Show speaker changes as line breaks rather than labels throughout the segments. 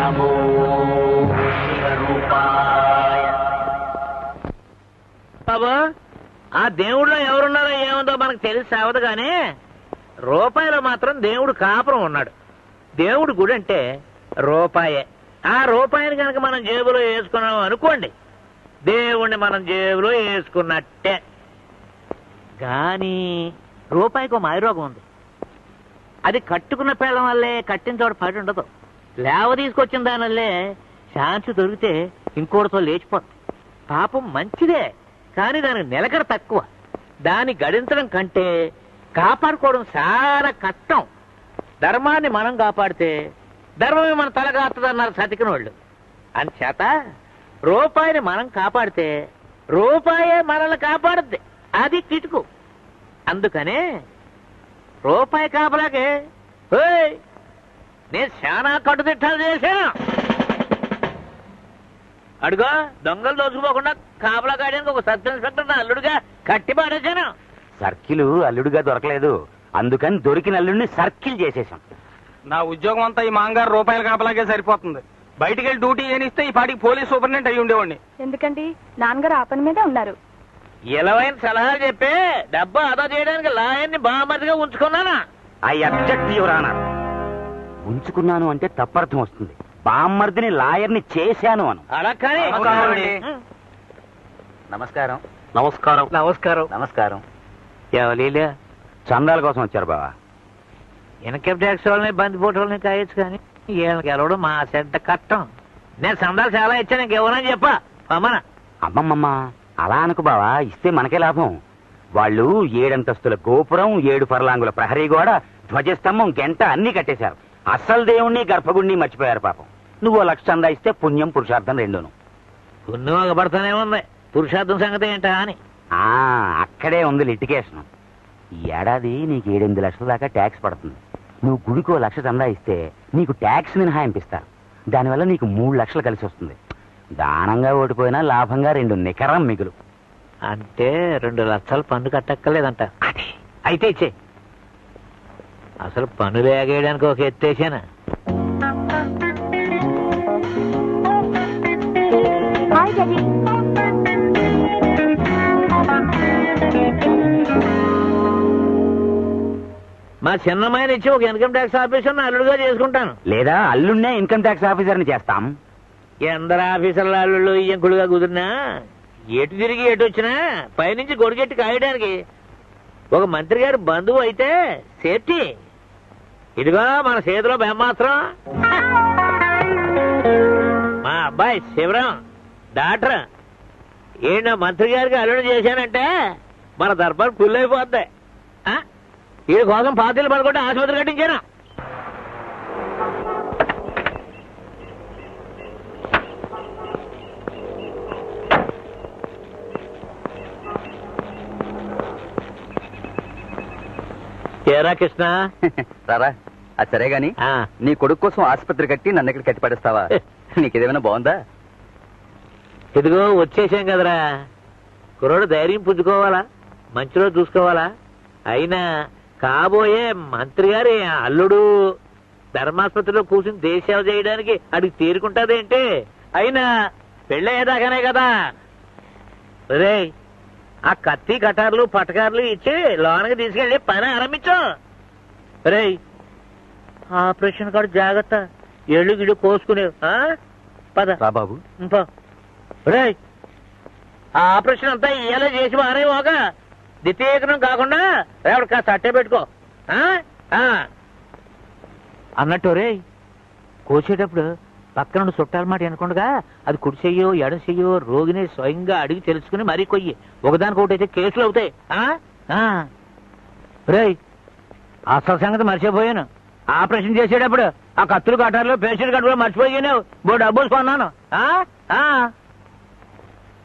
నమో శివరూపాయ.
బాబు, ఆ దేవుడిలో ఎవరున్నారో ఏముందో మనకు తెలిసి సావదు కానీ రూపాయలో మాత్రం దేవుడు కాపురం ఉన్నాడు. దేవుడు గుడి అంటే రూపాయే. ఆ రూపాయిని కనుక మనం జేబులో వేసుకున్నాం అనుకోండి, దేవుణ్ణి మనం జేబులో వేసుకున్నట్టే. కానీ రూపాయికి మాయరోగం ఉంది. అది కట్టుకున్న పేళ్ళం వల్లే కట్టిన చోట పడి ఉండదు. లేవ తీసుకొచ్చిన దానివల్లే ఛాన్స్ దొరికితే ఇంకోటితో లేచిపోతుంది. పాపం మంచిదే, కానీ దానికి నిలకడ తక్కువ. దాన్ని గడించడం కంటే కాపాడుకోవడం చాలా కష్టం. ధర్మాన్ని మనం కాపాడితే ధర్మమే మన తలగాస్తుందన్నారు సతికిన వాళ్ళు. అంచేత రూపాయిని మనం కాపాడితే రూపాయే మనల్ని కాపాడుద్ది. అది కిటుకు. అందుకనే రూపాయి కాపలాకే నేను చాలా కట్టుదిట్టాలు చేశాను. అడుగో, దొంగలు దోచుకోకుండా కాపలా కాయడానికి ఒక సబ్ ఇన్స్పెక్టర్ నా అల్లుడుగా కట్టి పాడేశాను.
సర్కిల్ అల్లుడుగా దొరకలేదు, అందుకని దొరికిన అల్లుడిని సర్కిల్ చేసేసాం.
నా ఉద్యోగం అంతా ఈ మాంగారు రూపాయల కాపలాగే సరిపోతుంది. బయటికి వెళ్ళి డ్యూటీ ఏనిస్తే ఈ పాటికి పోలీస్ సూపరింటెండెంట్ అయ్యి ఉండేవాడిని.
ఎందుకండి, నాన్నగారు ఆ పని మీదే ఉన్నారు.
ఇలవైన సలహాలు చెప్పి డబ్బు ఆదా చేయడానికి లాయర్ని బామర్దిగా ఉంచుకున్నానా?
I object your honour. ఉంచుకున్నాను అంటే తప్పర్థం వస్తుంది. బామ్మర్దిని లాయర్ని చేశాను అను.
అలా కానీ.
నమస్కారం.
నమస్కారం. నమస్కారం.
నమస్కారం.
ఎవలీలే
చందాల కోసం వచ్చారు బావా.
ఇన్కమ్ ట్యాక్స్ వాళ్ళని బందిపోటు వాళ్ళని కాయచ్చు కానీ వీళ్ళకి గెలవడం మా చెడ్డ కట్టం. నేను సందాలు చాలా ఇచ్చాను, ఇంకెవరని చెప్పా అమ్మన.
అమ్మమ్మమ్మ, అలా అనుకు బావా, ఇస్తే మనకే లాభం. వాళ్ళు 7 అంతస్తుల గోపురం, 7 ఫర్లాంగుల ప్రహరీ గోడ, ధ్వజస్తంభం, గంట అన్ని కట్టేశారు. అస్సలు దేవుణ్ణి గర్భగుడిని మర్చిపోయారు పాపం. నువ్వు 1 లక్ష చందా ఇస్తే పుణ్యం పురుషార్థం రెండును.
పుణ్యం ఒకబడతానే ఉంది, పురుషార్థం సంగతి ఏంటా అని.
అక్కడే ఉంది లిటికేషన్. ఈ ఏడాది నీకు 7-8 లక్షల దాకా ట్యాక్స్ పడుతుంది. నువ్వు గుడికి 1 లక్ష చందా ఇస్తే నీకు ట్యాక్స్ మినహాయింపిస్తారు. దానివల్ల నీకు 3 లక్షలు కలిసి వస్తుంది. దానంగా ఓడిపోయినా లాభంగా 2 నికరం మిగులు.
అంటే 2 లక్షలు పన్ను కట్టక్కర్లేదంట. అయితే ఇచ్చే. అసలు పన్నులు ఎగేయడానికి ఒక ఎత్తేసానా? మా చిన్నమ్మాయిని ఇచ్చి ఒక ఇన్కమ్ ట్యాక్స్ ఆఫీసర్ అల్లుడుగా చేసుకుంటాను.
లేదా అల్లుడినే ఇన్కమ్ ట్యాక్స్ ఆఫీసర్ని చేస్తాం.
ఎందరు ఆఫీసర్ల అల్లుళ్ళు ఇంకుడుగా కుదిరినా ఎటు తిరిగి ఎటు వచ్చినా పైనుంచి గొడిగెట్టి కాయడానికి ఒక మంత్రి గారి బంధువు అయితే సేఫ్టీ. ఇదిగో మన చేతిలో బ్రహ్మాస్త్రం. మా అబ్బాయి శివరాం డాక్టర్. ఈయన మంత్రి గారికి అల్లుడు చేశానంటే మన దర్బార్ ఫుల్ అయిపోద్ది. వీడి కోసం పార్టీలు పడుకుంటే ఆసుపత్రి కట్టించాను. ఏరా కృష్ణ,
రారా. అది సరే గాని నీ కొడుకు కోసం ఆసుపత్రి కట్టి నన్ను ఇక్కడ కట్టి పడేస్తావా? నీకేదేమైనా బాగుందా?
ఇదిగో వచ్చేసాం కదరా. కుర్రోడు ధైర్యం పుంజుకోవాలా, మంచి రోజు చూసుకోవాలా. అయినా కాబోయే మంత్రి గారి అల్లుడు ధర్మాసుపత్రిలో కూర్చుని దేశసేవ చేయడానికి అడిగి తీరుకుంటాదేంటి? అయినా పెళ్ళయ్యేదాకానే కదా. రే, ఆ కత్తి కటార్లు పటకార్లు ఇచ్చి లోనకి తీసుకెళ్ళి పని ఆరంభించు. రే, ఆపరేషన్ కాదు, జాగ్రత్త. ఎళ్ళు గిడు కోసుకునేవు. పద
బాబు.
రే, ఆ ఆపరేషన్ అంతా ఇయ్యాలో చేసి మారేమోగా. ద్వితీయకరం కాకుండా రేపటి కాస్త అట్టే పెట్టుకో అన్నట్టు. రే, కోసేటప్పుడు పక్కన చుట్టాల మాట అనుకుండగా అది కుడి చెయ్యో ఎడ చెయ్యో రోగిని స్వయంగా అడిగి తెలుసుకుని మరీ కొయ్యి. ఒకదానికొకటి అయితే కేసులు అవుతాయి. రే, అసలు సంగతి మర్చిపోయాను. ఆపరేషన్ చేసేటప్పుడు ఆ కత్తులు కట్టారులో పేషెంట్ కట్టులో మర్చిపోయాను. డబ్బులు కొన్నాను.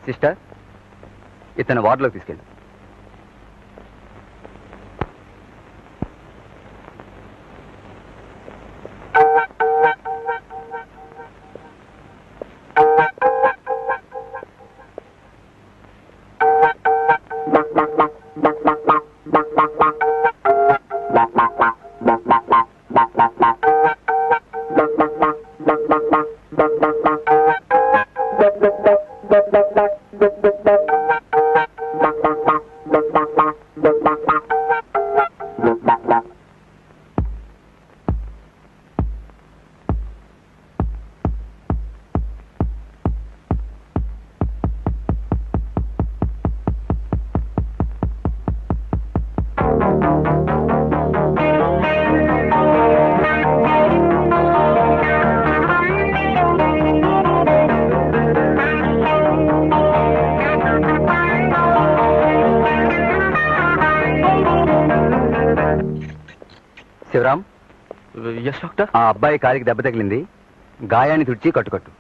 సిస్టర్, ఇతను వార్డులోకి తీసుకెళ్ళి. Sivaram,
yes doctor.
ఆ అబ్బాయి కాలికి దెబ్బ తగిలింది, గాయాన్ని తుడిచి కట్టుకట్టు.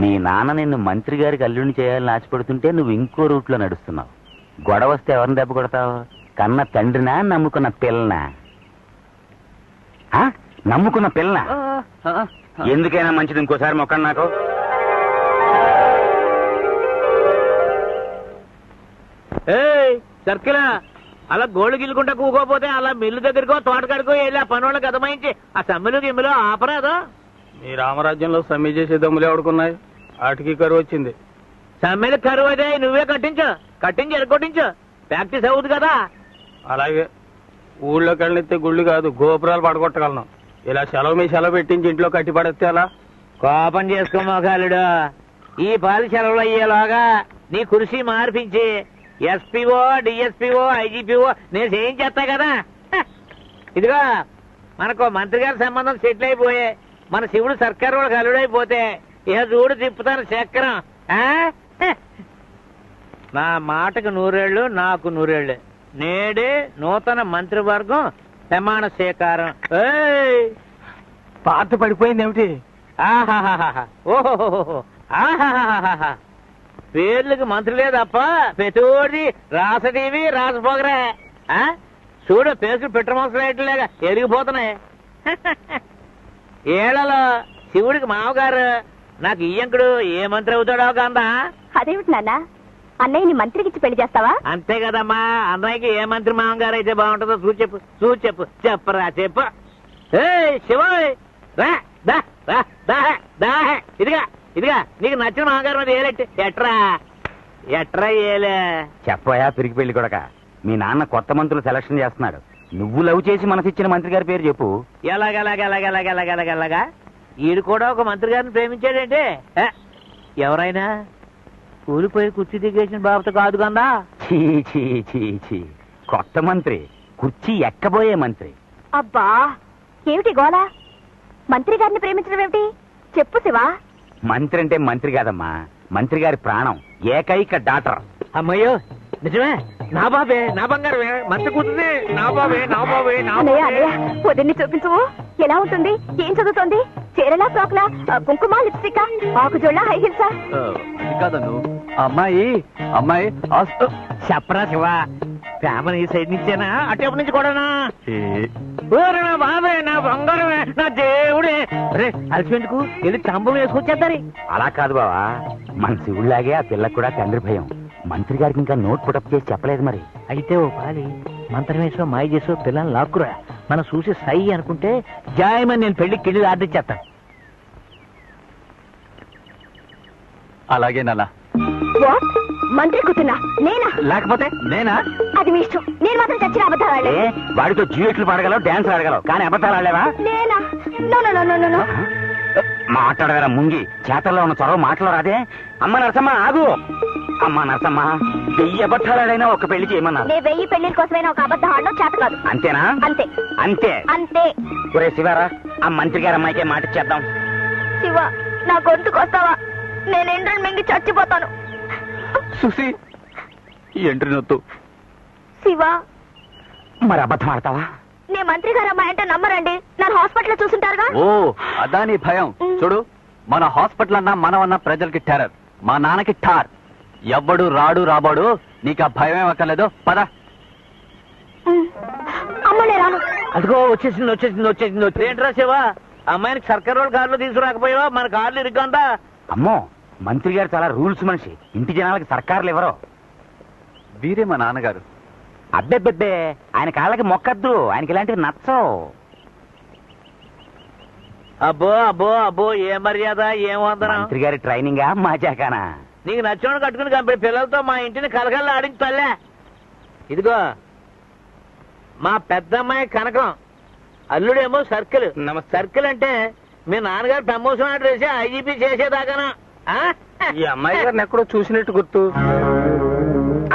మీ నాన్న నిన్ను మంత్రి గారికి అల్లుడిని చేయాలని ఆశపడుతుంటే నువ్వు ఇంకో రూట్లో నడుస్తున్నావు. గొడవ వస్తే ఎవరిని దెబ్బ కొడతావు? కన్న తండ్రినా, నమ్ముకున్న పిల్లనా? నమ్ముకున్న పిల్లనా? ఎందుకైనా మంచిది ఇంకోసారి మొక్కండి నాకు.
సర్కిలా అలా గోళ్ళు గిల్లుకుంటా కూకోపోతే అలా మిల్లు దగ్గరకో తోటకాడికో వెళ్ళి ఆ పని వాళ్ళకి అదమాయించి ఆ సమ్మెలు గిమ్మెలు ఆపరాదు.
మీ రామరాజ్యంలో సమ్మె చేసే దమ్ములు ఎవడుకున్నాయి? ఆటికి కరువు వచ్చింది.
సమ్మెలు కరువు అదే నువ్వే కట్టించి ఎరగొట్టించు. ప్రాక్టీస్ అవుతుంది కదా.
అలాగే ఊళ్ళోకి వెళ్ళితే గుళ్ళు కాదు గోపురాలు పడగొట్టగలను. ఇలా సెలవు మీ సెలవు పెట్టించి ఇంట్లో కట్టి పడేస్తే అలా.
కోపం చేసుకో మోకాలుడు. ఈ పాలి సెలవులు అయ్యేలాగా నీ కుర్చీ మార్పించి ఎస్పీఓ, డిఎస్పీఓ, ఐజీపీఓ నేను చేయించేస్తా కదా. ఇదిగో మనకు మంత్రి గారి సంబంధం సెటిల్ అయిపోయే మన శివుడు సర్కారు వాళ్ళకి అల్లుడైపోతే ఇక చూడు తిప్పుతాను చక్రం. నా మాటకు 100 ఏళ్ళు, నాకు 100 ఏళ్ళు. నేడే నూతన మంత్రివర్గం ప్రమాణ స్వీకారం.
పాత పడిపోయింది ఏమిటి?
ఆహాహాహా, ఓహోహోహో, ఆహాహాహా. పేర్లకు మంత్రులే తప్ప ప్రతిోడి రాసటీవి రాసపోగరా చూడు పేసులు పెట్టమోసలేట్లేగా ఎరిగిపోతున్నాయి. ఏళ్లలో శివుడికి మామగారు నాకు ఈయంకుడు ఏ మంత్రి అవుతాడో కాందా.
అదేమిటి నాన్న, అన్నయ్యని మంత్రికిచ్చి పెళ్లి చేస్తావా?
అంతే కదమ్మా, అన్నయ్యకి ఏ మంత్రి మామగారు అయితే బాగుంటుందో చెప్పు చెప్పరా చెప్పు. ఏ శివ రా దా రా దా దా ఇదిగా ఇదిగా నీకు నచ్చిన మామగారు మీద ఏలెట్టి ఎట్రా ఏలే
చెప్పయా పిరికి పెళ్లి కొడక. మీ నాన్న కొత్త మంత్రులు సెలక్షన్ చేస్తున్నాడు. నువ్వు లవ్ చేసి మనసిచ్చిన మంత్రి గారి పేరు చెప్పు.
ఎలాగలాగలాగలాగలాగలాగా ఈడు కూడా ఒక మంత్రి గారిని ప్రేమించాడంటే ఎవరైనా కూలిపోయి కుర్చీ దిగేసిన బాబుతో కాదు కదా.
చీ చీ చీ చీ, కొత్త మంత్రి కుర్చీ ఎక్కబోయే మంత్రి.
అబ్బా ఏమిటి గోలా? మంత్రి గారిని ప్రేమించడం ఏమిటి? చెప్పు శివా.
మంత్రి అంటే మంత్రి కాదమ్మా, మంత్రి గారి ప్రాణం, ఏకైక డాటర్.
అమ్మయ్యో నిజమే, నా బాబే నా బంగారమే, మంత్రి కూతుంది నా బాబే నా బాబే నా
అన్నయ్య అన్నయ్య పొద్దున్నే చూపించు. ఎలా ఉంటుంది? ఏం చదువుతోంది? చీరలా ఫ్రాక్లా, కుంకుమ లిప్స్టిక్, ఆకుజోళ్ళ హై హిల్సా?
అది కాదను, అమ్మాయి అమ్మాయి
చెప్పరా శివ, ఫ్యామిలీ ఈ సైడ్ నుంచేనా అటేపు నుంచి కూడానా? నా బాబే నా బంగారమే నా దేవుడే. రే అలసిపెందుకు వెళ్ళి తంబం వేసుకొచ్చేద్దారి.
అలా కాదు బావా, మన శివుడిలాగే ఆ పిల్లకు కూడా తండ్రి భయం. మంత్రి గారికి ఇంకా నోట్ పుటప్ చేసి చెప్పలేదు మరి.
అయితే ఓ పాలి మంత్రం వేసో మాయ చేసో పిల్లల్ని లాక్కురా. మనం చూసి సై అనుకుంటే జాయమని నేను పెళ్లికి కిళ్ళి ఆర్డిచ్చేస్తాను.
అలాగే నాన్న.
వాట్? మంత్రి కూతున్నా నేనా?
లేకపోతే నేనా?
అది మీ ఇష్టం. నేను మాత్రం చచ్చిన అబద్ధాలు ఆడలే.
వాడితో డ్యూయెట్లు పాడగలవు, డాన్స్ ఆడగలవు, కానీ అబద్ధాలు ఆడలేవా?
నేనా? No no no no no.
మాట్లాడగల ముంగి చేతల్లో ఉన్న చొరవ మాటలో రాదే. అమ్మ నరసమ్మ ఆగు. అమ్మ నరసమ్మ, 1000 అబద్ధాలు ఆడైనా ఒక పెళ్లి చేయమన్నారు.
నేను 1000 పెళ్లిల కోసమైనా ఒక అబద్ధం ఆడడం చేత కాదు.
అంతేనా?
అంతే
అంతే
అంతే.
ఒరే శివారా, ఆ మంత్రి గారి అమ్మాయికే మాట ఇచ్చేద్దాం.
శివ, నా గొంతుకొస్తావా? నేను ఎండ్రని మింగి చచ్చిపోతాను.
సుసి ఎంట్రీ నొత్తు.
శివ,
మరి అబద్ధం ఆడతావా?
నే మంత్రి గారు అమ్మాయి అంటే నమ్మరండి. నన్ను హాస్పిటల్లో చూసుంటారుగా.
ఓ అదా నీ భయం. చూడు, మన హాస్పిటల్ అన్నా మనం అన్నా ప్రజలకి టెర్రర్, మా నాన్నకి ఠార్. ఎవ్వడు రాడు రాబాడు, నీకు ఆ భయం ఏమక్కర్లేదు. పద.
అమ్మనే రాను.
అదిగో వచ్చేసింది. ఏంట్రా శివ, అమ్మాయికి సర్కారు వాళ్ళ కార్లో తీసుకురాకపోయావా? మన కార్లు ఇరుగ్గా.
అమ్మో, మంత్రి గారు చాలా రూల్స్ మనిషి. ఇంటి జనాలకి సర్కారులు ఎవరో.
వీరే మా నాన్నగారు.
అబ్బెబ్బెబ్బే, ఆయన కాళ్ళకి మొక్కద్దు, ఆయనకి ఇలాంటివి నచ్చవు.
అబ్బో అబ్బో అబ్బో, ఏ మర్యాద ఏం వందనం.
మంత్రి గారి ట్రైనింగా మాజాకానా?
నీకు నచ్చినోడు కట్టుకుని కంపెనీ పిల్లలతో మా ఇంటిని కలకల్లా ఆడించాలే. ఇదిగో మా పెద్దమ్మాయి కనకం, అల్లుడేమో సర్కిల్. సర్కిల్ అంటే మీ నాన్నగారు ప్రమోషన్ ఆర్డర్ వేసి ఐజీపీ చేసేదాకానా?
ఈ అమ్మాయి గారిని ఎక్కడో చూసినట్టు గుర్తు.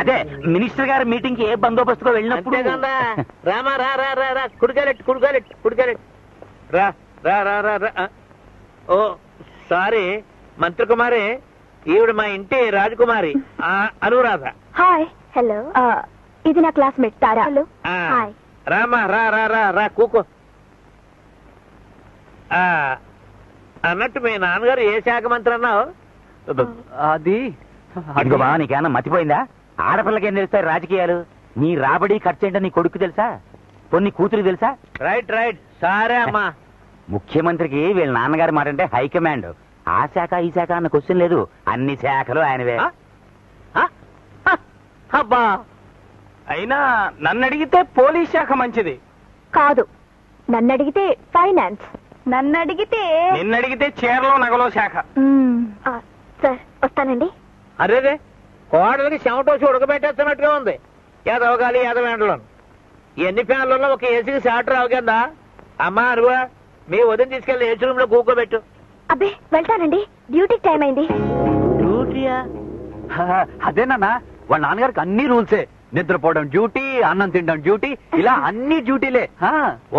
అదే మినిస్టర్ గారి మీటింగ్ కి ఏ బందోబస్తుగా వెళ్ళినప్పుడు.
అంతే కదా. రామా రా రా రా రా, కుడికాలెట్టు రా రా రా రా రా. ఓ సారీ మంత్రి కుమారి, ఈవిడ మా ఇంటి రాజకుమారి అనురాధ.
హాయ్. హలో. ఇది నా క్లాస్మేట్ తారా. హలో. హాయ్.
రామా రా రా రా రా, కూకో. అన్నట్టు మీ నాన్నగారు ఏ శాఖ మంత్రి అన్నావు?
అది
అదిగో బావ, నీకేమన్నా మతిపోయిందా? ఆడపిల్లకి ఏం తెలుస్తాయి రాజకీయాలు? నీ రాబడి ఖర్చు ఏంటో నీ కొడుకు తెలుసా? కొన్ని కూతురు తెలుసా?
రైట్ సరే అమ్మా.
ముఖ్యమంత్రికి వీళ్ళ నాన్నగారి మాట అంటే హైకమాండ్. ఆ శాఖ ఈ శాఖ అన్న క్వశ్చన్ లేదు, అన్ని శాఖలు ఆయనవే.
అబ్బా,
అయినా నన్ను అడిగితే పోలీస్ శాఖ మంచిది.
కాదు, నన్ను అడిగితే ఫైనాన్స్. నన్ను అడిగితే
నిన్ను అడిగితే చీరలో నగలో శాఖ.
సార్ వస్తానండి.
అరేదే, కోడలకి చెమటోసి ఉడకబెట్టేస్తున్నట్టుగా ఉంది. ఎదవగాలి ఎదవేండలో ఎన్ని ఫ్యాన్లలో ఒక ఏసీకి షార్టర్ అవగందా? అమ్మా అనువా, మీ ఉదయం తీసుకెళ్లి ఏసీ రూమ్ లో కూకోబెట్టు.
అబ్బే వెళ్తానండి, డ్యూటీకి టైం అయింది.
డ్యూటీయా?
అదేనన్నా, వాళ్ళ నాన్నగారికి అన్ని రూల్సే. నిద్రపోవడం డ్యూటీ, అన్నం తినడం డ్యూటీ, ఇలా అన్ని డ్యూటీలే.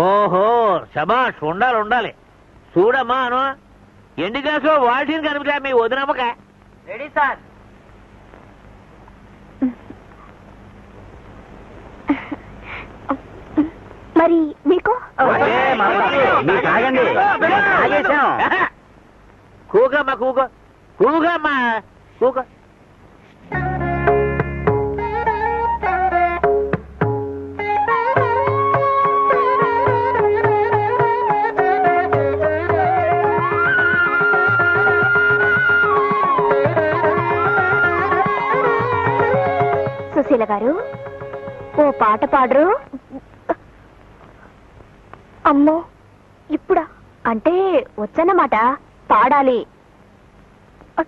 ఓహో శబాష్, ఉండాలి. చూడమ్మా అను, ఎండి గ్లాసు వాల్టీని కనిపిదా మీ వదినమ్మక? Ready sir.
మరి మీకు
తాగండి.
కూగమ్మా కూగమ్మా కూగ.
పాట పాడరు? అమ్మో ఇప్పుడా? అంటే వచ్చన్నమాట. పాడాలి.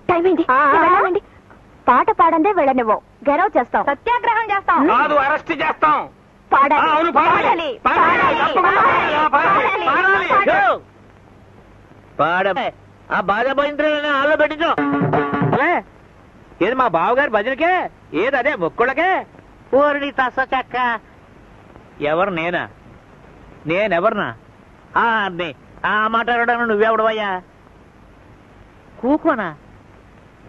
టైం అయింది. వెళ్ళాలండి. పాట పాడందే వెళ్ళనివ్వు. గెరవ్ చేస్తాం, సత్యాగ్రహం చేస్తాం.
కాదు, అరెస్ట్ చేస్తాం.
పాడాలి.
అవును, పాడాలి.
పాడ ఆ బాధ భయంత్రులని హాల్లో పెట్టించు. ఏది మా బావగారి భజనకే? ఏది అదే మొక్కుళ్ళకే? ఊరిని తస చెక్క. ఎవరు? నేనా? నేనెవరినా? ఆ మాట్లాడడం నువ్వెవడవయ్యా? కూకోనా?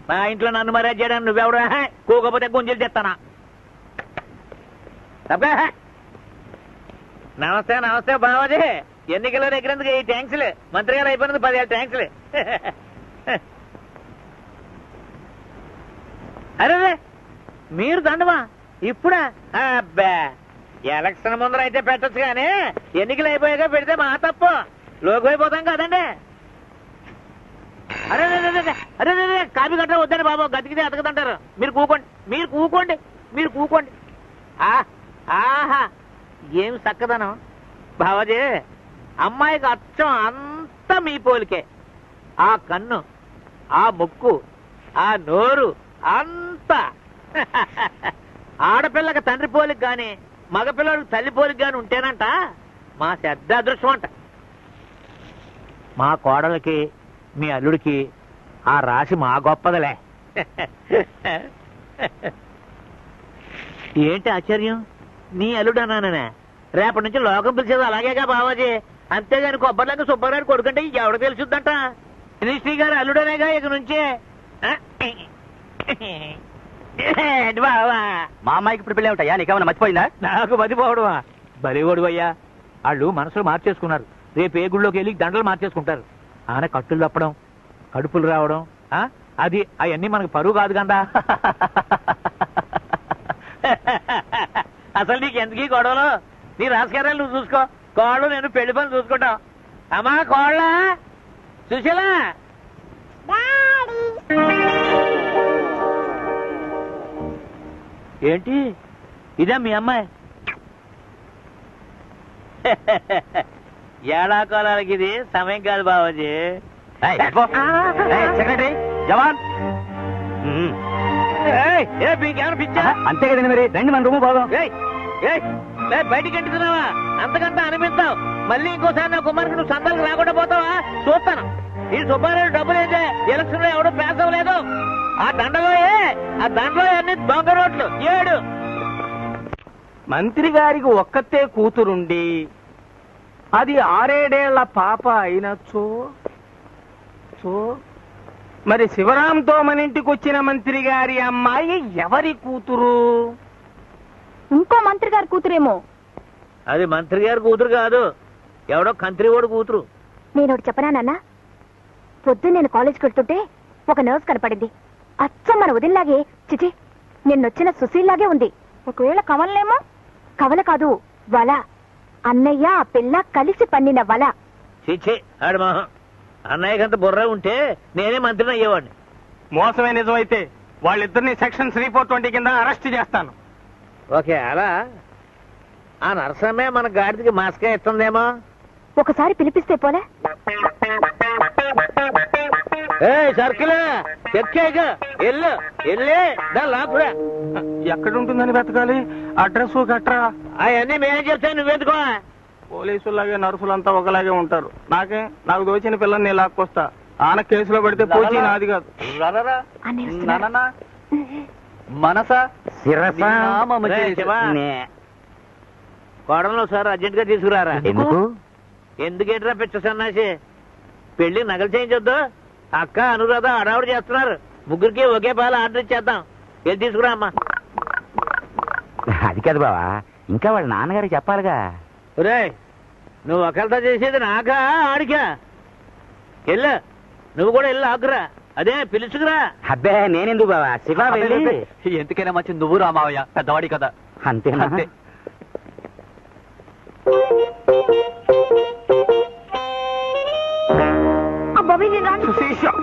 మా ఇంట్లో నన్ను మర్యాద చేయడానికి నువ్వెవడా? కూకపోతే గుంజలు తెస్తానా? నమస్తే నమస్తే బావాజీ. ఎన్నికల్లో ఎగిరేందుకు 8 ట్యాంక్స్లు, మంత్రి గారు అయిపోయినందుకు 10 ట్యాంక్స్లు. అరే మీరు దండమా ఇప్పుడా? అబ్బా, ఎలక్షన్ ముందర అయితే పెట్టచ్చు కానీ ఎన్నికలు అయిపోయాక పెడితే మా తప్పు. లోకి అయిపోతాం కదండి. అరే అరే అరే కాపీ గట్రా వద్దండి బాబు, గతికితే అతకదంటారు. మీరు కూకోండి, మీరు కూకోండి, మీరు కూకోండి. ఆహా, ఏం చక్కదనం బావాజీ. అమ్మాయికి అచ్చం అంతా మీ పోలికే. ఆ కన్ను, ఆ ముక్కు, ఆ నోరు అంతా. ఆడపిల్లకి తండ్రి పోలికి గాని మగపిల్లడికి తల్లి పోలికి గాని ఉంటేనంట మా పెద్ద అదృష్టం అంట. మా కోడలకి మీ అల్లుడికి ఆ రాశి మా గొప్పదలే. ఏంటి ఆశ్చర్యం? నీ అల్లుడు అన్నానే. రేపటి నుంచి లోకం పిలిచేది అలాగేగా బావాజీ. అంతేగాని కొబ్బరిలాగా సుబ్బారావు కొడుకంటే ఎవడ తెలుసుద్దంట. శ్రీ గారు అల్లుడనేగా ఇక నుంచే. బావా,
మా అమ్మాయికి ఇప్పుడు పెళ్ళి ఉంటాయా? నీకేమైనా మర్చిపోయిందా?
నాకు మతిపోవడమా? బలిగోడు అయ్యా. వాళ్ళు మనసులు మార్చేసుకున్నారు. రేపు ఏ గుళ్ళోకి వెళ్ళి దండలు మార్చేసుకుంటారు. ఆన కట్టులు తప్పడం, కడుపులు రావడం, అది అవన్నీ మనకు పరువు కాదు కదా. అసలు నీకు ఎందుకీ గొడవలు? నీ రాజకీయాలు నువ్వు చూసుకో. కోళ్ళు నేను పెళ్లి పని చూసుకుంటాం. అమ్మా కోళ్ళ సుశీల, ఏంటి ఇదే మీ అమ్మాయి? ఏడాకాలానికి ఇది సమయం కాదు బావాజీ.
సెక్రటరీ జవాన్,
మీకేమైనా పిచ్చా?
అంతే కదండి మరి. రండి మన రూము బాగా.
బయటికి ఎంటుతున్నావా? అంతకంతా అనిపిస్తావు. మళ్ళీ ఇంకోసారి నా కుమారుకు నువ్వు సందాలకు రాకుండా పోతావా? చూస్తాను. ఈ సుబ్బారావు డబ్బులేదే ఎలక్షన్ లో ఎవడో పాస్ అవ్వలేదు. ఆ దండలో అన్ని దొంగ రోడ్లు 7.
మంత్రి గారికి ఒక్కతే కూతురుండి అది 6-7 పాప అయినచ్చో మరి శివరాంతో మన ఇంటికి వచ్చిన మంత్రి గారి అమ్మాయి ఎవరి కూతురు?
ఇంకో మంత్రి గారి కూతురేమో.
అది మంత్రి గారి కూతురు కాదు, ఎవడో కంత్రి వాడు కూతురు.
నేను ఒకటి చెప్పనా నాన్న? పొద్దున్న నేను కాలేజ్కి వెళ్తుంటే ఒక నర్స్ కనపడింది. అచ్చం మన వదినలాగే, చిచి నిన్నొచ్చిన సుశీల్లాగే ఉంది. ఒకవేళ కవలనేమో? కవల కాదు, వల. అన్నయ్య ఆ పిల్ల కలిసి పన్నిన వల.
చిచి ఆడు మొహం. అన్నయ్యకంత బుర్ర ఉంటే నేనే మంత్రిని అయ్యేవాడిని.
మోసమే నిజమైతే వాళ్ళిద్దరిని సెక్షన్ 3/420 కింద అరెస్ట్ చేస్తాను.
ఓకే, అలా ఆ నరసమ్మే మన గాడికి మాస్కా ఇస్తుందేమో.
ఒకసారి పిలిపిస్తే పోలే?
సర్కిల్ చెక్కేగా ఎల్లు ఎల్లే లాపురా.
ఎక్కడుంటుందని వెతకాలి? అడ్రస్ గట్రా
అవన్నీ మేనేజ్ చెప్తాను, నువ్వెందుకో.
పోలీసులాగే నర్సులంతా ఒకలాగే ఉంటారు. నాకు దోచిన పిల్లని నేను లాక్కొస్తా. ఆన కేసులో పడితే పోచి నాది కాదు.
మనసా
కోడలో సార్ అర్జెంట్ గా తీసుకురారా. ఎందుకేంట్రా పిచ్చ సన్నాసి? పెళ్లి నగలు చేయించొద్దు. అక్క అనురాధ అడావుడు చేస్తున్నారు. ముగ్గురికి ఒకే పాలు ఆర్డర్ ఇచ్చేద్దాం. వెళ్ళి తీసుకురా అమ్మా.
అది కాదు బావా, ఇంకా వాళ్ళ నాన్నగారికి చెప్పాలిగా.
రే, నువ్వు ఒకరితో చేసేది నాకా ఆడికా? వెళ్ళు, నువ్వు కూడా వెళ్ళి ఆకురా. అదే పిలుచుకురా.
అబ్బే నేనెందుకు బావా, శివ వెళ్ళి.
ఎందుకైనా మంచి నువ్వు రామావయ్య, పెద్దవాడి కదా.
అంతేనా?
అంతే.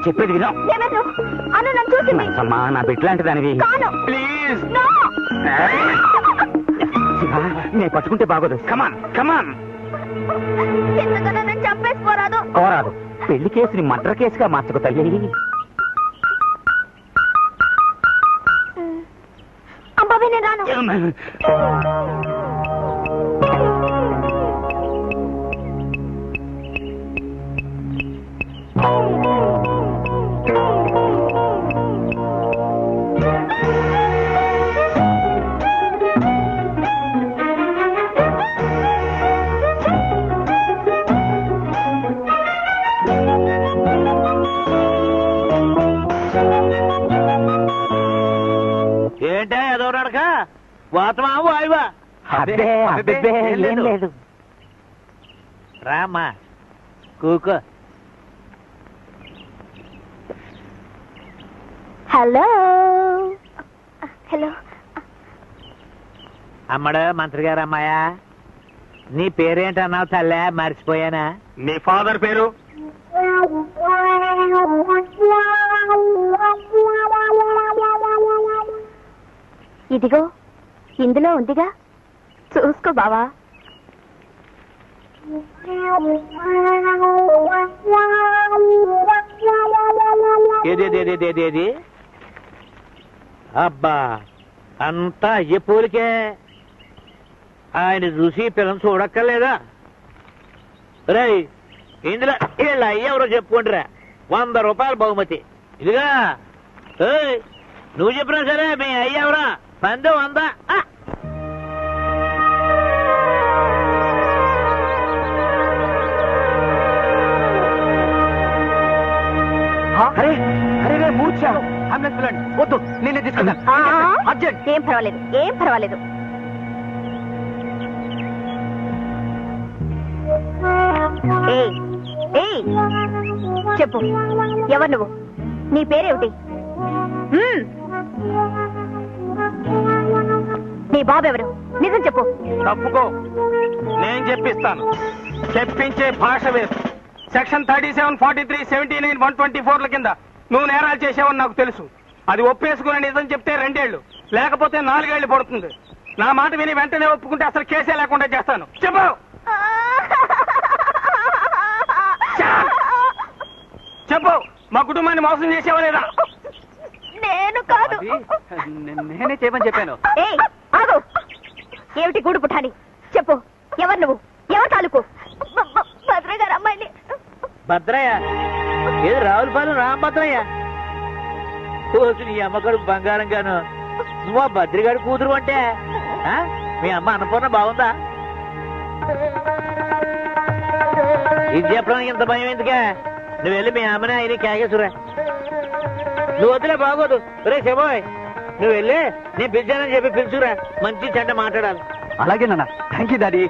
చెప్పేది విను.
నన్ను చూసింది.
అమ్మా, నా బిడ్డలాంటి దానివి.
ప్లీజ్.
నేను పట్టుకుంటే బాగోదు. కమాన్ కమాన్.
ఎందుకన్నా నన్ను చంపేసుకోరాదు.
కోరాదు. పెళ్లి కేసుని మర్డర్ కేసుగా మార్చుకో తల్లి.
అబ్బాబే నేను రాను.
ఏంటా ఏదో నడక వాతమా వాయువా?
అబ్బే అబ్బే ఏం లేదు.
రామ్మా కూకో.
Hello hello.
అమ్మడు మంత్రి గారు అమ్మాయా, నీ పేరేంటన్నావు తల్లే? మర్చిపోయానా?
మీ ఫాదర్ పేరు?
ఇదిగో ఇందులో ఉందిగా, చూసుకో బావా.
ఏది అబ్బా, అంతా అయ్యే పూలికే. ఆయన చూసి పిల్లలు చూడక్కర్లేదా? రై ఇందులో వీళ్ళ అయ్యెవరో చెప్పుకుంటారా? 100 రూపాయలు బహుమతి. ఇదిగా నువ్వు చెప్పినా సరే మీ అయ్యెవరా? 100 100.
అరే అరే మూర్చావు. అంబులెన్స్ పిల్లండి. వద్దు, నేనే తీసుకున్నా. అర్జెంట్.
ఏం పర్వాలేదు, ఏం పర్వాలేదు. ఏయ్ ఏయ్, చెప్పు, ఎవరు నువ్వు? నీ పేరేమిటి? నీ బాబెవరు? నిజం చెప్పు.
తప్పుకో, నేను చెప్పిస్తాను. చెప్పించే భాష వేరు. సెక్షన్ 37, 43, 79, 124 కింద నువ్వు నేరాలు చేసావని నాకు తెలుసు. అది ఒప్పేసుకుని నిజం చెప్తే 2 ఏళ్లు, లేకపోతే 4 ఏళ్లు పడుతుంది. నా మాట విని వెంటనే ఒప్పుకుంటే అసలు కేసే లేకుండా చేస్తాను. చెప్పు. చెప్పు, మా కుటుంబాన్ని మోసం చేసావా లేదా?
నేను కాదు.
నేనే చేయమని చెప్పాను.
ఏయ్ ఆగు. ఏమిటి గూడు పుఠాని? చెప్పు, ఎవరు నువ్వు? ఎవరు తాలూకు? భద్ర గారు అమ్మాయిని.
భద్రయ్య? ఏది రావులపాలెం రామభద్రయ్య? రోజు నీ అమ్మగారు బంగారం గాను. నువ్వు ఆ భద్రిగాడి కూతురు అంటే మీ అమ్మ అన్నపూర్ణ బాగుందా? ఇది చెప్పడానికి ఇంత భయం ఎందుకే? నువ్వు వెళ్ళి మీ అమ్మని ఆయన కేకేసురా. నువ్వు వద్దులే, బాగోదు. రే శబోయ్, నువ్వు వెళ్ళి నేను పిలిచానని చెప్పి పిలుచురా. మంచి చెడ్డ మాట్లాడాలి.
అలాగే నాన్న. Thank you daddy.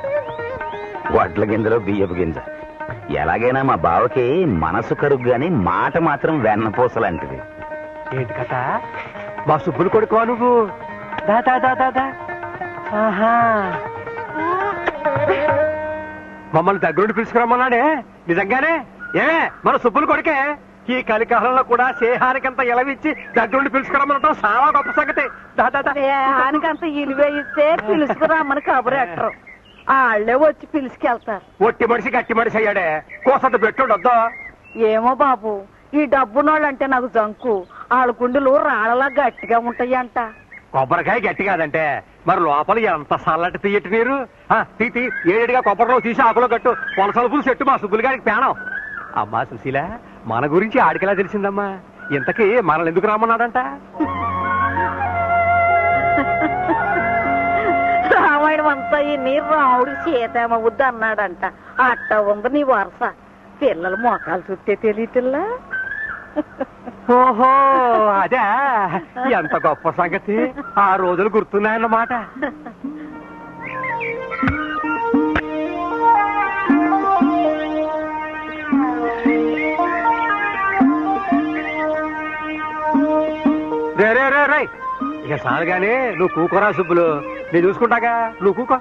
వడ్ల గింజలో బియ్యపు గింజ. ఎలాగైనా మా బావకి మనసు కరుగు గాని మాట మాత్రం వెన్నపూసలాంటిది.
ఏంటి కథ? మా సుబ్బులు కొడుకో నువ్వు? దాదా దాదా. ఆహా, మమ్మల్ని దగ్గరుండి పిలుచుకురమ్మన్నాడే. నిజంగానే? ఏమే మన సుబ్బులు కొడుకే? ఈ కలికాలంలో కూడా సేహానికంత ఎలవిచ్చి దగ్గరుండి పిలుచుకురమ్మనటం చాలా గొప్ప సంగతి. దాదా
సేహానికంత ఇలువే ఇస్తే పిలుచుకురామని కబురెట్టరు. వాళ్ళే వచ్చి పిలుచుకెళ్తారు.
ఒట్టి మనిషి గట్టి మనిషి అయ్యాడే. కోసంత పెట్టుండొద్దా?
ఏమో బాబు, ఈ డబ్బునోళ్ళంటే నాకు జంకు. వాళ్ళ గుండెలు రాళ్ళలా గట్టిగా ఉంటాయంట.
కొబ్బరికాయ గట్టి కాదంటే మరి లోపల ఎంత సల్లటి తీయటి నీరు. తీతి ఏడుగా కొబ్బరిలో తీసి ఆకులో కట్టు. పొలసలుపులు చెట్టు మా సుబ్బులు గారికి పేణం. అమ్మా సుశీల, మన గురించి ఆడికెలా తెలిసిందమ్మా? ఇంతకీ మనల్ని ఎందుకు రామన్నాడంట?
రామాయణం అంతా ఈ నీరు రాముడికి సీతేమవుద్ది అన్నాడంట. అట్ట ఉంది నీ వరుస. పిల్లలు మోకాలు చుట్టే తెలియటిల్లా.
ఓహో, అదే ఎంత గొప్ప సంగతి. ఆ రోజులు గుర్తున్నాయన్నమాట. రే రే రే రే, ఇక చాలు గానీ నువ్వు కూకోరా సుబ్బులు. నేను చూసుకుంటాగా, నువ్వు కూకో.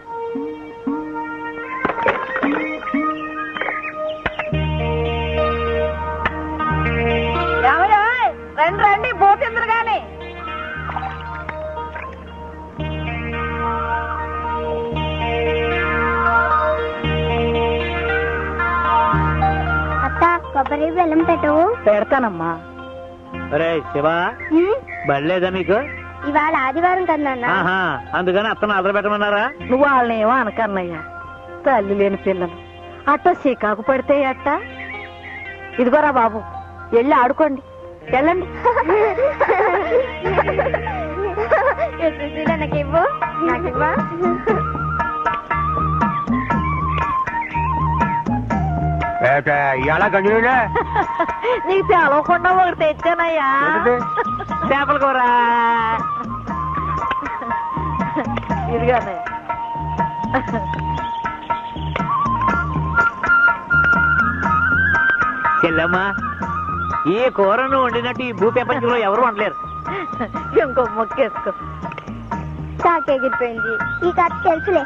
రండి రండి, పోతిందరు గాని.
కొబ్బరి బెల్లం పెట్టవు.
పెడతానమ్మా.
అరే శివ, బళ్ళేదా మీకు?
ఇవాళ ఆదివారం కదా నాన్న.
అందుకని అత్తను అదర పెట్టమన్నారా?
నువ్వు వాళ్ళనేమో అనకన్నయ్యా, తల్లి లేని పిల్లలు అట్ట చీకాకు పడితే అట్ట. ఇదిగోరా బాబు, వెళ్ళి ఆడుకోండి, వెళ్ళండి.
నాకివ్వు, నాకివ్వా.
ఎలా గంజుడే
నీకు తెలవకుండా ఒకటి తెచ్చానయ్యా.
చేపల కూర.
ఇదిగానే.
చెల్లమ్మా, ఈ కూరను వండినట్టు ఈ భూప్రపంచంలో ఎవరు వండలేరు.
ఇంకో మొక్కేసుకో.
తాకెగిరిపోయింది. ఈ కథ తెలుసులే.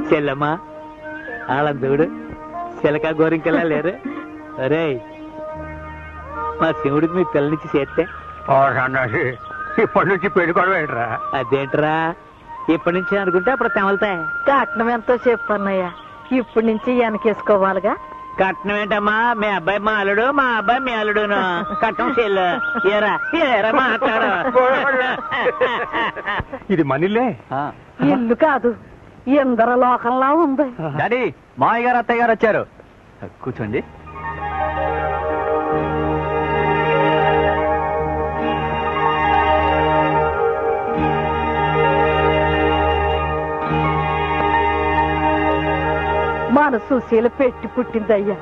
చెల్లమ్మా, ఆళ్ళందుడు చిలక గోరింకెలా లేరు. అరే, మా శివుడికి మీ పిల్లనిచ్చి చేస్తే
ఇప్పటి నుంచి పెళ్ళికోవడం.
అదేంట్రా, ఇప్పటి నుంచి అనుకుంటే అప్పుడు తెమలుతాయి.
కట్నం ఎంతో చెప్పన్నయ్యా, ఇప్పటి నుంచి వెనకేసుకోవాలిగా.
కట్నం ఏంటమ్మా, మీ అబ్బాయి మా అల్లుడు, మా అబ్బాయి మీ అల్లుడును. కట్నం చెల్లు. ఏరా ఏరా మాట్లాడు.
ఇది మనీలే.
ఇల్లు కాదు, ఇందర లోకంలా ఉంది.
డాడీ, మామయ్య గారు అత్తయ్య గారు వచ్చారు. కూర్చోండి.
మన సుశీల పెట్టి పుట్టిందయ్యా.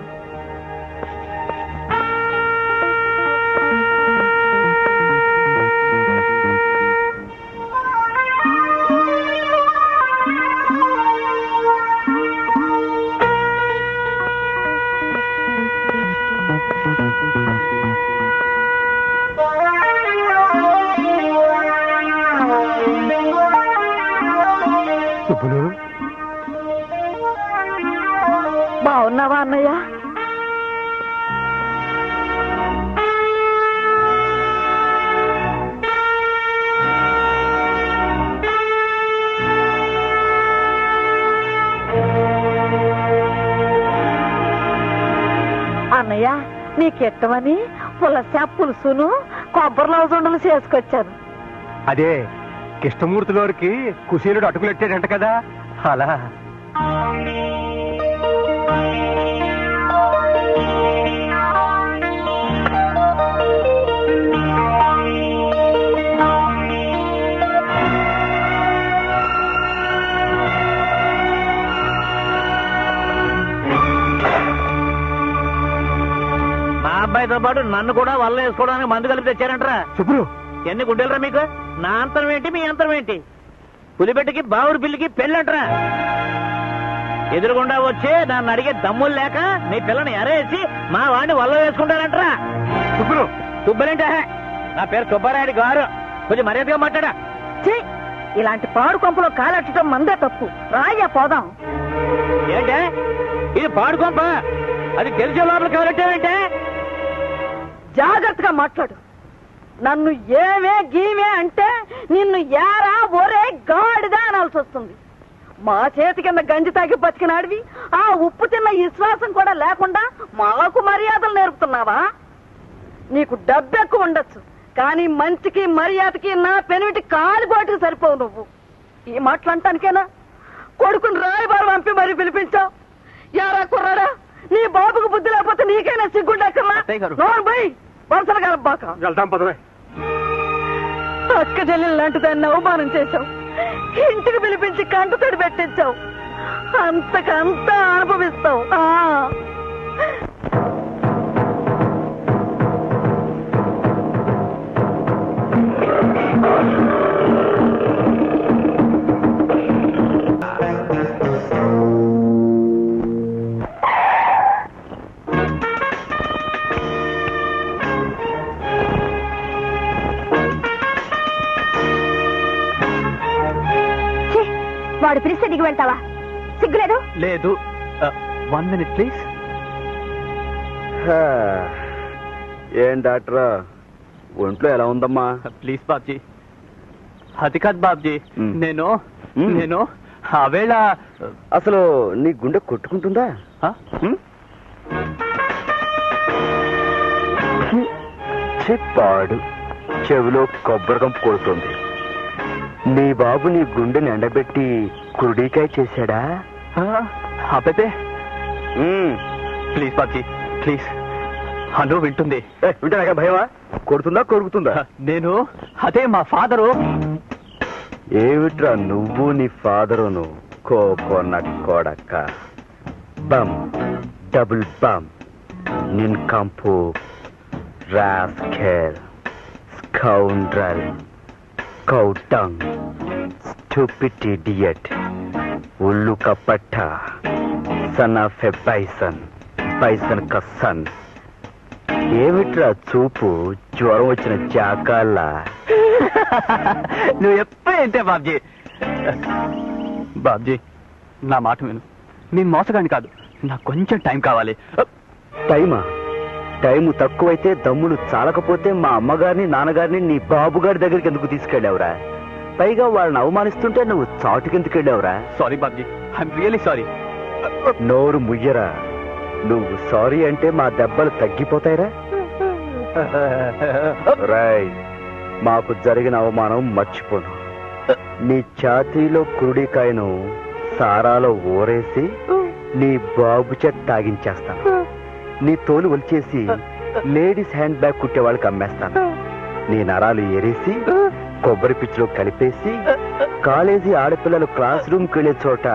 సుబ్బులు,
బాగున్నావా అన్నయ్య? అన్నయ్య, నీకెట్టమని పులుసును కొబ్బరి లవజుండలు చేసుకొచ్చాను.
అదే కృష్ణమూర్తిలోరికి కుశీలుడు అటుకులెట్టాడంట కదా, అలా.
అబ్బాయితో పాటు నన్ను కూడా వల్ల వేసుకోవడానికి మందు కలిపి తెచ్చారంటరా.
సుబ్బులు,
ఎన్ని గుండెలరా మీకు? నా అంతరం ఏంటి, మీ అంతరం ఏంటి? పులిబెట్టకి బావురు పిల్లికి పెళ్ళంటరా. ఎదురుగుండా వచ్చి నన్ను అడిగే దమ్ములు లేక మీ పిల్లని ఎరేసి మా వాడిని వల్ల వేసుకుంటారంటరా.
సుబ్బులు,
సుబ్బలేంటే? నా పేరు సుబ్బారాయుడు గారు, కొంచెం మర్యాదగా మాట్లాడా.
ఛీ, ఇలాంటి పాడు కొంపలో కాలెట్టడం మందే తప్పు. రాయ్యా పోదాం.
ఏంటే ఇది పాడు కొంప? అది తెలిసే లోపల కావాలంటే
జాగ్రత్తగా మాట్లాడు. నన్ను ఏమే గీమే అంటే నిన్ను యారా ఒరే గాడిదా అనాల్సి వస్తుంది. మా చేతి కింద గంజి తాగి బతికినాడివి, ఆ ఉప్పు తిన్న విశ్వాసం కూడా లేకుండా మాకు మర్యాదలు నేర్పుతున్నావా? నీకు డబ్బు ఎక్కువ ఉండొచ్చు, కానీ మంచికి మర్యాదకి నా పెనిమిటి కాలిగోటికి సరిపోవు. నువ్వు ఈ మాటలంటానికేనా కొడుకుని రాయబారు పంపి మరీ పిలిపించావు? యారా కుర్రాడా, నీ బాబుకు బుద్ధి లేకపోతే నీకైనా సిగ్గుండక్కర్లా? నోరు పోయి వరుసలు కలబాక.
వెళ్తాం పదవే.
అక్క చెల్లెలు లాంటి దాన్ని అవమానం చేశావు, ఇంటికి పిలిపించి కంటతడి పెట్టించావు. అంతకంతా అనుభవిస్తావు.
వాడు పిలిస్తే దిగి వెళ్తావా? సిగ్గులేదు?
లేదు. 1 minute ప్లీజ్.
ఏం డాక్టరా, ఒంట్లో ఎలా ఉందమ్మా?
ప్లీజ్ బాబ్జీ. అది కాదు బాబ్జీ, నేను ఆవేళ
అసలు నీ గుండె కొట్టుకుంటుందా? చెప్పాడు, చెవిలో కొబ్బరికం కొడుతుంది. నీ బాబు నీ గుండెని ఎండబెట్టి కురుడికాయ చేశాడా?
అబ్బే ప్లీజ్ బాబ్జీ ప్లీజ్. హలో వింటుంది.
వింటారా భయమా? కొడుతుందా కొరుకుతుందా?
నేను అదే మా ఫాదరు.
ఏమిట్రా నువ్వు నీ ఫాదరును కోకొన్న కొడక. బమ్ డబుల్ బమ్ నిన్ కంపు రాస్కెల్ స్కౌండ్రల్ కౌటంగ్ స్టూపిడ్ ఇడియట్ ఉల్లు కపట్ట son of a bison bison క సన్. ఏమిట్రా చూపు జ్వరం వచ్చిన చాకాళ్ళ?
నువ్వు ఎప్పుడు ఏంటే బాబ్జీ. బాబ్జీ నా మాట విను, నేను మోసగాని కాదు, నాకు కొంచెం టైం కావాలి.
టైమా? టైము తక్కువైతే దమ్ములు చాలకపోతే మా అమ్మగారిని నాన్నగారిని నీ బాబుగారి దగ్గరికి ఎందుకు తీసుకెళ్ళావురా? పైగా వాళ్ళని అవమానిస్తుంటే నువ్వు చాటుకెందుకు వెళ్ళావురా?
Sorry Babji, I'm really sorry.
నోరు ముయ్యరా. నువ్వు సారీ అంటే మా దెబ్బలు తగ్గిపోతాయిరా. రాయ్, మాకు జరిగిన అవమానం మర్చిపోను. నీ ఛాతీలో కురుడికాయను సారాలో ఊరేసి నీ బాబు చేత తాగించేస్తాను. నీ తోలు ఒలిచేసి లేడీస్ హ్యాండ్ బ్యాగ్ కుట్టే వాళ్ళకి అమ్మేస్తాను. నీ నరాలు ఏరేసి కొబ్బరి పిచ్చిలో కలిపేసి కాలేజీ ఆడపిల్లలు క్లాస్ రూమ్కి వెళ్లే చోట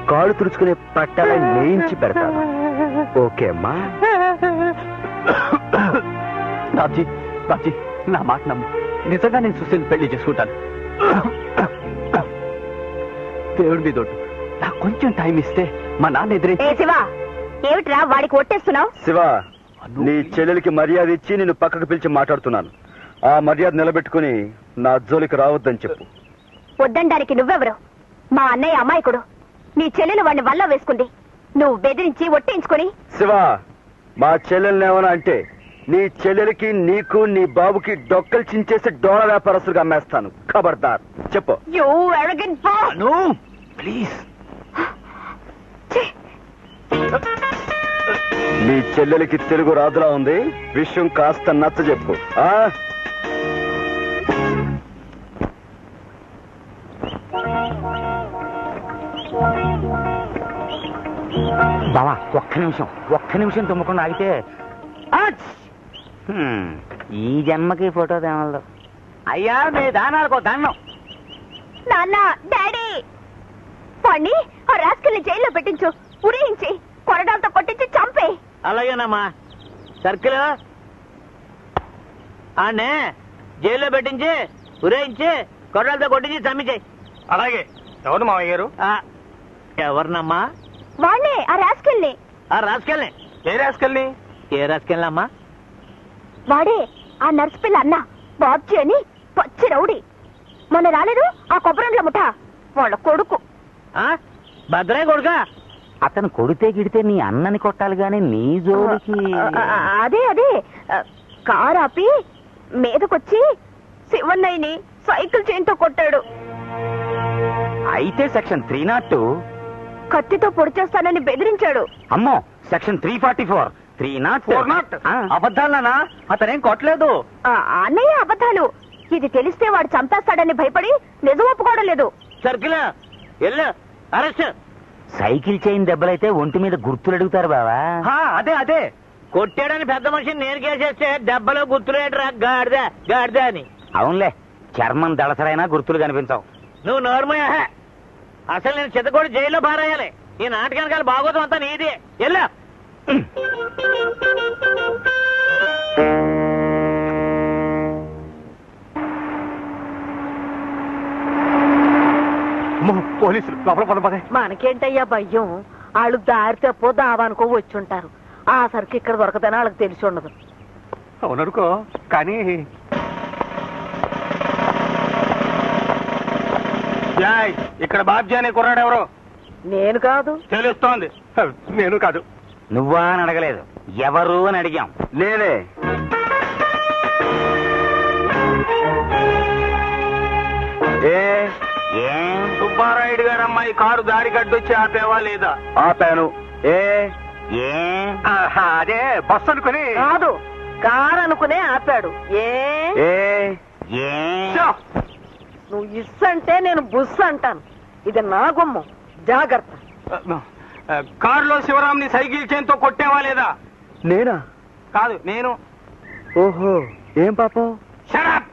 కాళ్ళు తుడుచుకునే పట్టాల నేయించి పెడతాను. ఓకే అమ్మా?
బాబ్జీ బాబ్జీ నా మాట నమ్ము, నిజంగా నేను సుశీల్ పెళ్లి చేసుకుంటాను. దేవుడి మీద ఒట్టు, నాకు కొంచెం టైం ఇస్తే మా నాన్న ఎదురే.
శివ, ఏమిట్రా వాడికి ఒట్టేస్తున్నావు?
శివ, నీ చెల్లెలికి మర్యాద ఇచ్చి నిన్ను పక్కకు పిలిచి మాట్లాడుతున్నాను. ఆ మర్యాద నిలబెట్టుకుని నా జోలికి రావద్దని చెప్పు.
వద్దండానికి నువ్వెవరు? మా అన్నయ్య అమాయకుడు. నీ చెల్లెలు వాడిని వల్ల వేసుకుంది. నువ్వు బెదిరించి ఒట్టేయించుకుని.
శివ, మా చెల్లెల్ని ఏమన్నా అంటే నీ చెల్లెలికి నీకు నీ బాబుకి డొక్కలు చించేసి డోల వ్యాపారస్తులుగా అమ్మేస్తాను. ఖబర్దార్, చెప్పు.
You arrogant boss.
ప్లీజ్.
నీ చెల్లెలికి తెలుగు రాదులా ఉంది. విషయం కాస్త నచ్చ చెప్పు.
బావా ఒక్క నిమిషం తుమ్మకుండా ఆగితే ఈ జన్మకి ఫోటో తేమలదు.
అయ్యా మీ దానాలకు దండం.
నాన్న, డాడీ, వాణ్ణి ఆ రాస్కల్ని జైల్లో పెట్టించు. ఉరేయించి కొరడాలతో కొట్టించి చంపే.
అలాగేనమ్మా. సర్కిల్ ఆనే జైల్లో పెట్టించి ఉరేయించి కొరడాలతో కొట్టించి చంపించేయి.
అలాగే. ఎవరు మామయ్య గారు?
ఎవరినమ్మా?
వాణ్ణే, ఆ రాస్కల్ని.
ఆ రాసుకెళ్ళి.
ఏ రాసుకెళ్ళి?
ఏ రాసుకెళ్ళమ్మా?
వాడే ఆ నర్సు పిల్ల అన్న బాబ్జీ అని పచ్చి రౌడీ. మొన్న రాలేదు ఆ కొబ్బరండ్ల ముఠ వాళ్ళ కొడుకు.
భద్రయ్య కొడుకా?
అతను కొడితే గిడితే నీ అన్నని కొట్టాలి గాని నీ జోలికి.
అదే కారు ఆపి మీదకొచ్చి శివన్నయ్యని సైకిల్ చైన్తో కొట్టాడు.
అయితే సెక్షన్ 302
కత్తితో పొడి చేస్తానని బెదిరించాడు.
అమ్మో, సెక్షన్ 344 304.
అబద్ధాలనా? అతనేం కొట్టలేదు.
అన్నయ్య అబద్ధాలు. ఇది తెలిస్తే వాడు చంపేస్తాడని భయపడి నిజం ఒప్పుకోవడం లేదు.
సర్కిల్ వెళ్ళు, అరెస్ట్.
సైకిల్ చైన్ దెబ్బలైతే ఒంటి మీద గుర్తులు అడుగుతారు బావా.
అదే
కొట్టాడని పెద్ద మనిషిని నేను కేసేస్తే దెబ్బలో గుర్తులేటరా గాడిద అని.
అవునులే, చర్మం దళసరైనా గుర్తులు కనిపించవు.
నువ్వు నోర్మయ్యా. అసలు నేను చిత్తకోడి జైల్లో పారేయాలి. ఈ నాటకానికి బాగోతం అంతా నీది. వెళ్ళు.
పోలీసులు లోపల పదే.
మనకేంటయ్యా భయం? వాళ్ళు దారి తప్పో దావానుకో వచ్చుంటారు. ఆ సరికి ఇక్కడ దొరకదని వాళ్ళకి తెలిసి ఉండదు.
అవుననుకో, కానీ
ఇక్కడ బాబ్జీ అనే కుర్రాడు ఎవరు?
నేను కాదు.
తెలుస్తోంది.
నేను కాదు.
నువ్వా అని అడగలేదు, ఎవరు అని అడిగాం.
నేనే.
ఏం
సుబ్బారాయుడు గారు అమ్మాయి కారు దారి కట్టొచ్చి ఆపేవా లేదా?
ఆపాను.
ఏం
అదే బస్సు అనుకుని.
కాదు, కారు అనుకునే ఆపాడు.
ఏం
నువ్వు ఇస్సంటే నేను బుస్ అంటాను. ఇది నా గుమ్మం, జాగ్రత్త.
కారులో శివరాంని సైకిల్ చైన్తో కొట్టేవా లేదా?
నేనా?
కాదు, నేను.
ఓహో, ఏం పాపం?
షడప్!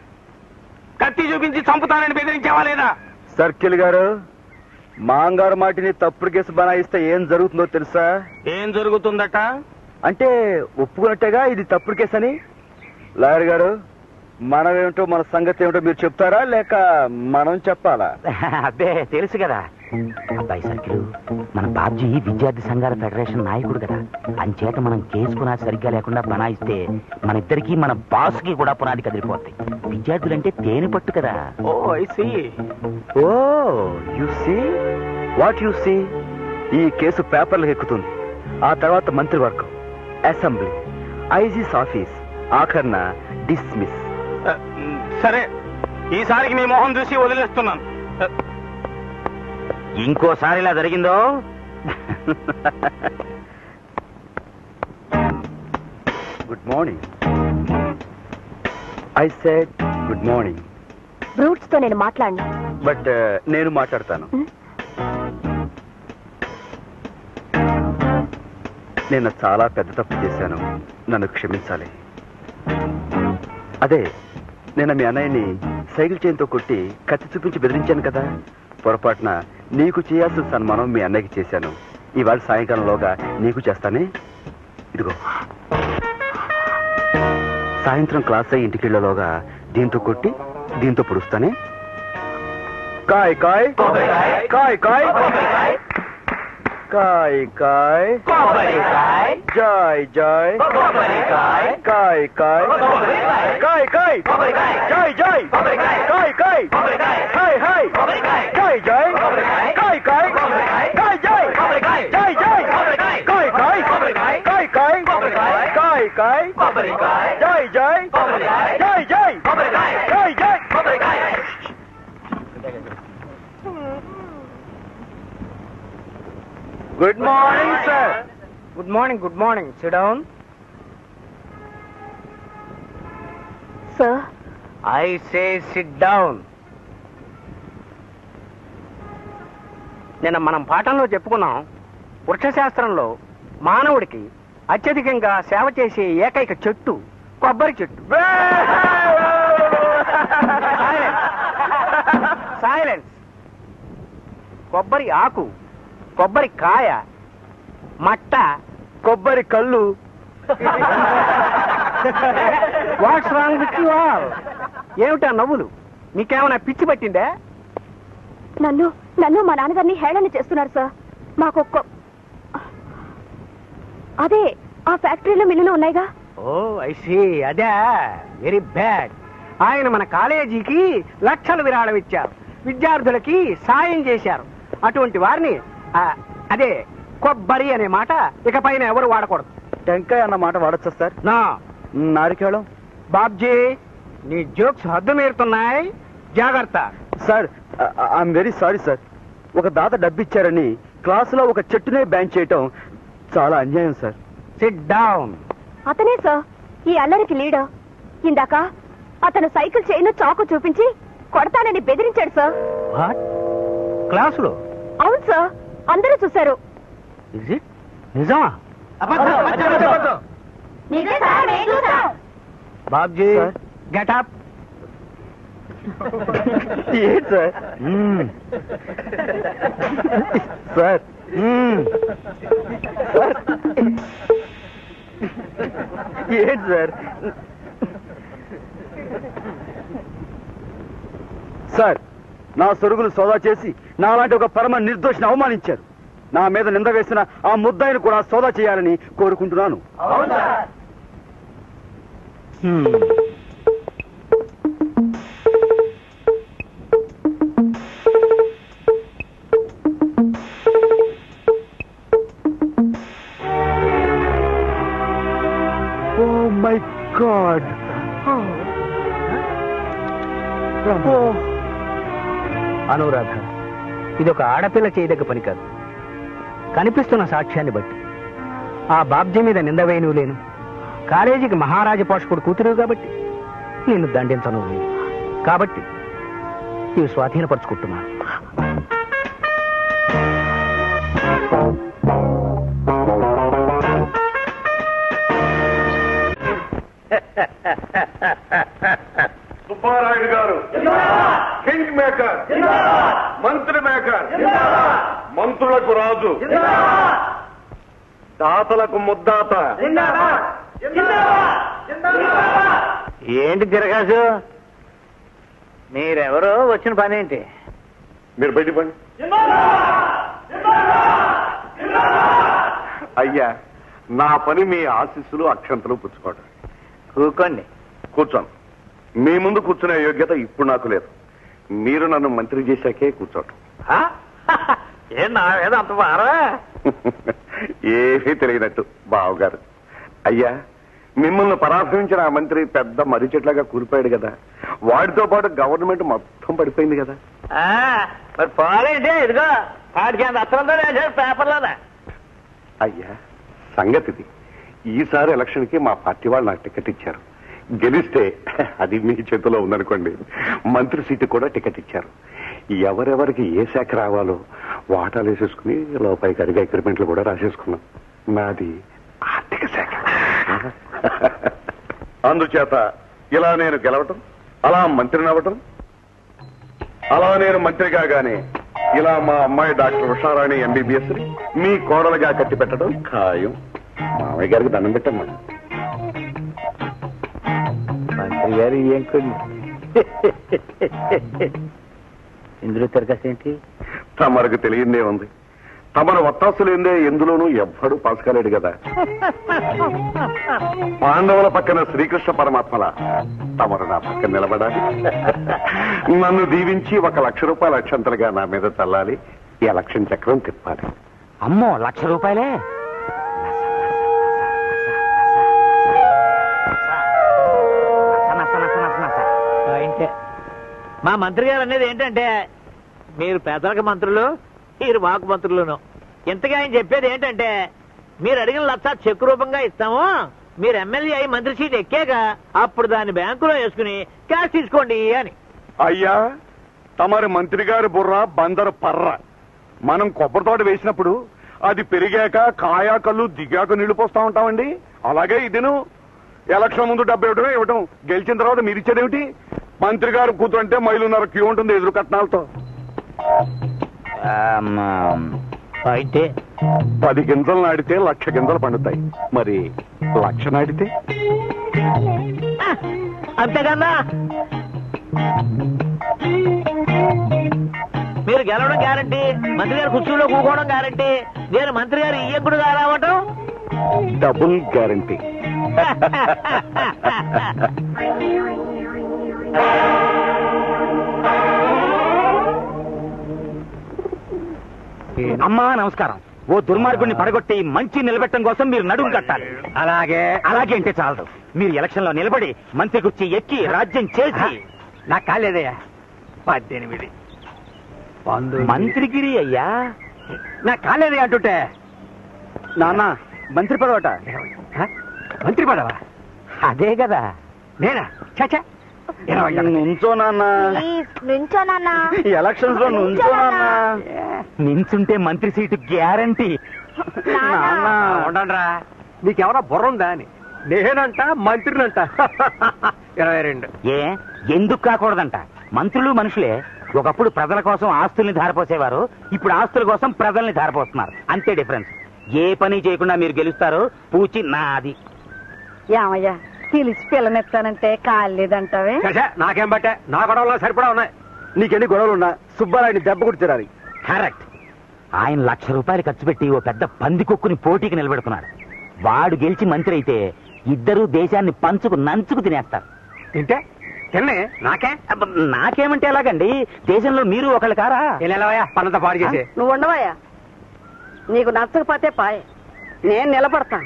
కత్తి చూపించి చంపుతానని బెదిరించావా లేదా?
సర్కిల్ గారు, మాంగారు మాటిని తప్పుడు కేసు బనాయిస్తే ఏం జరుగుతుందో తెలుసా?
ఏం జరుగుతుందట?
అంటే ఒప్పుకున్నట్టేగా ఇది తప్పుడు కేసు అని. లాయర్ గారు, మనమేమిటో మన సంగతి ఏమిటో మీరు చెప్తారా లేక మనం చెప్పాలా?
అబ్బే తెలుసు కదా అబ్బాయి సర్కిల్, మన బాబ్జీ విద్యార్థి సంఘాల ఫెడరేషన్ నాయకుడు కదా, అంచేత మనం కేసు పునాది సరిగ్గా లేకుండా బనాయిస్తే మన ఇద్దరికి మన బాస్ కి కూడా పునాది కదిలిపోతాయి. విద్యార్థులంటే తేనె పట్టు కదా.
Oh I see.
Oh you see what you see. ఈ కేసు పేపర్లకు ఎక్కుతుంది. ఆ తర్వాత మంత్రివర్గం, అసెంబ్లీ, ఐజీస్ ఆఫీస్, ఆఖర్న డిస్మిస్.
సరే, ఈసారికి నీ మొహం చూసి వదిలేస్తున్నాను.
ఇంకోసారి ఇలా జరిగిందో
good morning. I said good morning.
Brutes తో నేను మాట్లాడను.
బట్ నేను మాట్లాడతాను. నేను చాలా పెద్ద తప్పు చేశాను, నన్ను క్షమించాలి. అదే నేను మీ అన్నయ్యని సైకిల్ చైన్తో కొట్టి కత్తి చూపించి బెదిరించాను కదా, పొరపాటున నీకు చేయాల్సిన సన్మానం మీ అన్నయ్యకి చేశాను. ఇవాళ సాయంకాలంలోగా నీకు చేస్తానే. ఇదిగో, సాయంత్రం క్లాస్ అయ్యి ఇంటికెళ్లలోగా దీంతో కొట్టి దీంతో పొడుస్తానే. కాయ్ కాయ్ కాయ్ కాయ్ కాయ్ కాయ్ Joy Joy Kai Kai Kai Kai Joy Joy Kai Kai hi hi Kai Joy Kai Kai Kai Joy Joy Joy Kai Kai Kai Kai Kai Kai Joy Joy Joy Joy Kai Joy. Good morning sir.
Good morning. Good morning. SIT down.
Sir,
I say SIT down. నిన్న మనం పాఠంలో చెప్పుకున్నాం, వృక్షశాస్త్రంలో మానవుడికి అత్యధికంగా సేవ చేసే ఏకైక చెట్టు కొబ్బరి చెట్టు. సైలెన్స్. కొబ్బరి ఆకు, కొబ్బరి కాయ, మట్ట,
కొబ్బరి కళ్ళు.
What's wrong with you all? ఏమిటా నవ్వులు? మీకేమైనా పిచ్చి పట్టిందే?
నన్ను మా నాన్నగారిని హేళన చేస్తున్నారు సార్. మాకు అదే ఆ ఫ్యాక్టరీలో మిల్లులు ఉన్నాయిగా.
ఓ ఐ సీ. అదే వెరీ బ్యాడ్. ఆయన మన కాలేజీకి లక్షలు విరాళం ఇచ్చారు, విద్యార్థులకి సాయం చేశారు. అటువంటి వారిని అదే కొబ్బరి అనే మాట ఇకపైన ఎవరు వాడకూడదు.
టెంకాయ అన్న మాట వాడచ్చా సార్?
నా
నారికేళం.
బాబ్జీ, నీ జోక్స్ హద్దు మీరుతున్నాయి, జాగ్రత్త.
Sir, I'm very sorry sir. ఒక దాత డబ్బిచ్చారని క్లాసులో ఒక చెట్టునే బ్యాన్ చేయటం చాలా అన్యాయం సార్.
SIT down.
అతనే సార్ ఈ అల్లరికి లీడర్. ఇందాక అతను సైకిల్ చైన్ చాకు చూపించి కొడతానని బెదిరించాడు సార్.
వాట్? క్లాసులో?
అవును సార్, అందరూ చూశారు.
ఇజ్ ఇట్ నిజమా? బాబ్జీ,
సార్.
Get up.
ఏంటి సార్? సార్ ఏంటి సార్? సార్, నా సరుకులు సోదా చేసి నాలాంటి ఒక పరమ నిర్దోషిని అవమానించారు. నా మీద నింద వేసిన ఆ ముద్దాయిని కూడా సోదా చేయాలని కోరుకుంటున్నాను.
గాడ్.
అనురాధ, ఇది ఒక ఆడపిల్ల చేయదగ్గ పని కాదు. కనిపిస్తున్న సాక్ష్యాన్ని బట్టి ఆ బాబ్జీ మీద నింద వేయను లేను. కాలేజీకి మహారాజ పోషకుడు కూతురు కాబట్టి నిన్ను దండించను లేదు. కాబట్టి ఇవి స్వాధీనపరుచుకుంటున్నాను.
సుబ్బారాయుడు గారు కింగ్ మేకర్, మంత్రి మేకర్, మంత్రులకు రాజు, దాతలకు ముద్దాత.
ఏంటి తిరగాసు, మీరెవరో వచ్చిన పని ఏంటి?
మీరు బయట పండి. అయ్యా, నా పని మీ ఆశీస్సులు అక్షంతలు పుచ్చుకోవడం.
కూకోండి.
కూర్చోను. మీ ముందు కూర్చునే యోగ్యత ఇప్పుడు నాకు లేదు. మీరు నన్ను మంత్రి చేశాకే కూర్చోటం.
ఏం నా మీద అంత బారా?
ఏమీ తెలియనట్టు బావగారు. అయ్యా, మిమ్మల్ని పరామర్శించిన ఆ మంత్రి పెద్ద మర్రి చెట్లాగా కూలిపోయాడు కదా. వాడితో పాటు గవర్నమెంట్ మొత్తం పడిపోయింది కదా.
మరి పోలేంటి, ఇదిగో వాడికి అంత అసలు వేసాడు పేపర్లోనే.
అయ్యా, సంగతిది. ఈసారి ఎలక్షన్ కి మా పార్టీ వాళ్ళు నాకు టికెట్ ఇచ్చారు. గెలిస్తే అది మీ చేతిలో ఉందనుకోండి, మంత్రి సీటు కూడా టికెట్ ఇచ్చారు. ఎవరెవరికి ఏ శాఖ రావాలో వాటాలు వేసేసుకుని లోపలికి అడిగా అగ్రిమెంట్లు కూడా రాసేసుకున్నాం. నాది ఆర్థిక శాఖ. అందుచేత ఇలా నేను గెలవటం, అలా మంత్రిని అవ్వటం, అలా నేను మంత్రి కాగానే ఇలా మా అమ్మాయి డాక్టర్ ఉషారాణి ఎంబీబీఎస్ మీ కోడలుగా కట్టి పెట్టడం ఖాయం. మామయ్య గారికి దండం పెట్టమ్మా.
మంత్రి గారు ఏం కొన్ని ఇందులో తిరగసేంటి?
తమరకు తెలియందే ఉంది. తమను ఒత్తాసులేందే ఎందులోనూ ఎవ్వడూ పాస్ కాలేడు కదా. పాండవుల పక్కన శ్రీకృష్ణ పరమాత్మల తమరు నా పక్కన నిలబడాలి. నన్ను దీవించి 1 లక్ష రూపాయల అక్షంతలుగా నా మీద చల్లాలి. ఈ ఎలక్షన్ చక్రం తిప్పాలి.
అమ్మో, 1,00,000 రూపాయలే?
మా మంత్రి గారు అనేది ఏంటంటే, మీరు పేదలకు మంత్రులు, మీరు మాకు మంత్రులను. ఇంతగా ఆయన చెప్పేది ఏంటంటే, మీరు అడిగిన 1,00,000 చెక్ రూపంగా ఇస్తాము, మీరు ఎమ్మెల్యే అయి మంత్రి సీట్ ఎక్కాక అప్పుడు దాన్ని బ్యాంకులో వేసుకుని క్యాష్ తీసుకోండి అని.
అయ్యా, తమరి మంత్రి గారి బుర్ర బందరు పర్ర. మనం కొబ్బరి తోట వేసినప్పుడు అది పెరిగాక కాయా కళ్ళు దిగాక నీళ్లు పోస్తా ఉంటామండి. అలాగే ఇదిను ఎలక్షన్ ముందు 70 ఇవ్వటం, గెలిచిన తర్వాత మీరు ఇచ్చేదేమిటి? మంత్రి గారు కూతురంటే మైలున్నర క్యూ ఉంటుంది ఎదురు కట్నాలతో.
అయితే
10 గింజలు నాడితే 1,00,000 గింజలు పండుతాయి. మరి 1,00,000 నాడితే
అంతేకన్నా. మీరు గెలవడం గ్యారంటీ, మంత్రి గారు కుర్చీలో కూకోవడం గ్యారంటీ, నేను మంత్రి గారు ఇయ్యకుడుగా రావటం
డబుల్ గ్యారంటీ.
అమ్మా నమస్కారం. ఓ దుర్మార్గుడిని పడగొట్టి మంచి నిలబెట్టడం కోసం మీరు నడుము కట్టాలి.
అలాగే
అలాగే అంటే చాలదు, మీరు ఎలక్షన్ లో నిలబడి మంత్రి కుర్చీ ఎక్కి రాజ్యం చేసి.
నాకు కాలేదయ్యా. 18
మంత్రిగిరి అయ్యా.
నాకు కాలేదయ్యా అంటుంటే.
నాన్న, మంత్రి పదవట.
మంత్రి పదవా?
అదే కదా.
నేనా? చచ్చా.
నుంచో నాన్న,
నుంచో నాన్న.
ఎలక్షన్స్ లో నుంచో నాన్న.
నించుంటే మంత్రి సీటు గ్యారంటీ.
నాన్న,
ఉండండిరా, నీకెవరా బుర్ర ఉందా అని. నేనంట మంత్రినంట. 22.
ఏ ఎందుకు కాకూడదంట? మంత్రులు మనుషులే. ఒకప్పుడు ప్రజల కోసం ఆస్తుల్ని ధారపోసేవారు, ఇప్పుడు ఆస్తుల కోసం ప్రజల్ని ధారపోస్తున్నారు. అంతే డిఫరెన్స్. ఏ పని చేయకుండా మీరు గెలుస్తారు. పూచి నాది.
ఏమయ్యా, పిలిచి పిల్లనెత్తానంటే కాలేదంటావే?
చచ్చా, నాకేం బట్టే, నా గొడవలో సరిపడా ఉన్నాయి.
నీకెన్ని గొడవలున్నా సుబ్బారాయుడిని దెబ్బ కొట్టి తిరాలి.
కరెక్ట్. ఆయన 1,00,000 రూపాయలు ఖర్చు పెట్టి ఓ పెద్ద పందికొక్కుని పోటీకి నిలబెడుతున్నాడు. వాడు గెలిచి మంత్రి అయితే ఇద్దరూ దేశాన్ని పంచుకు నంచుకు తినేస్తారు.
తింటే తిన్నే నాకే.
అబ్బ, నాకేమంటే ఎలాగండి? దేశంలో మీరు ఒకళ్ళు కారా?
వెళ్ళవయ్యా, పనంతా పాడు చేసి.
నువ్వు ఉండవయ్యా. నీకు నచ్చకపోతే పాయ్, నేను నిలబడతా.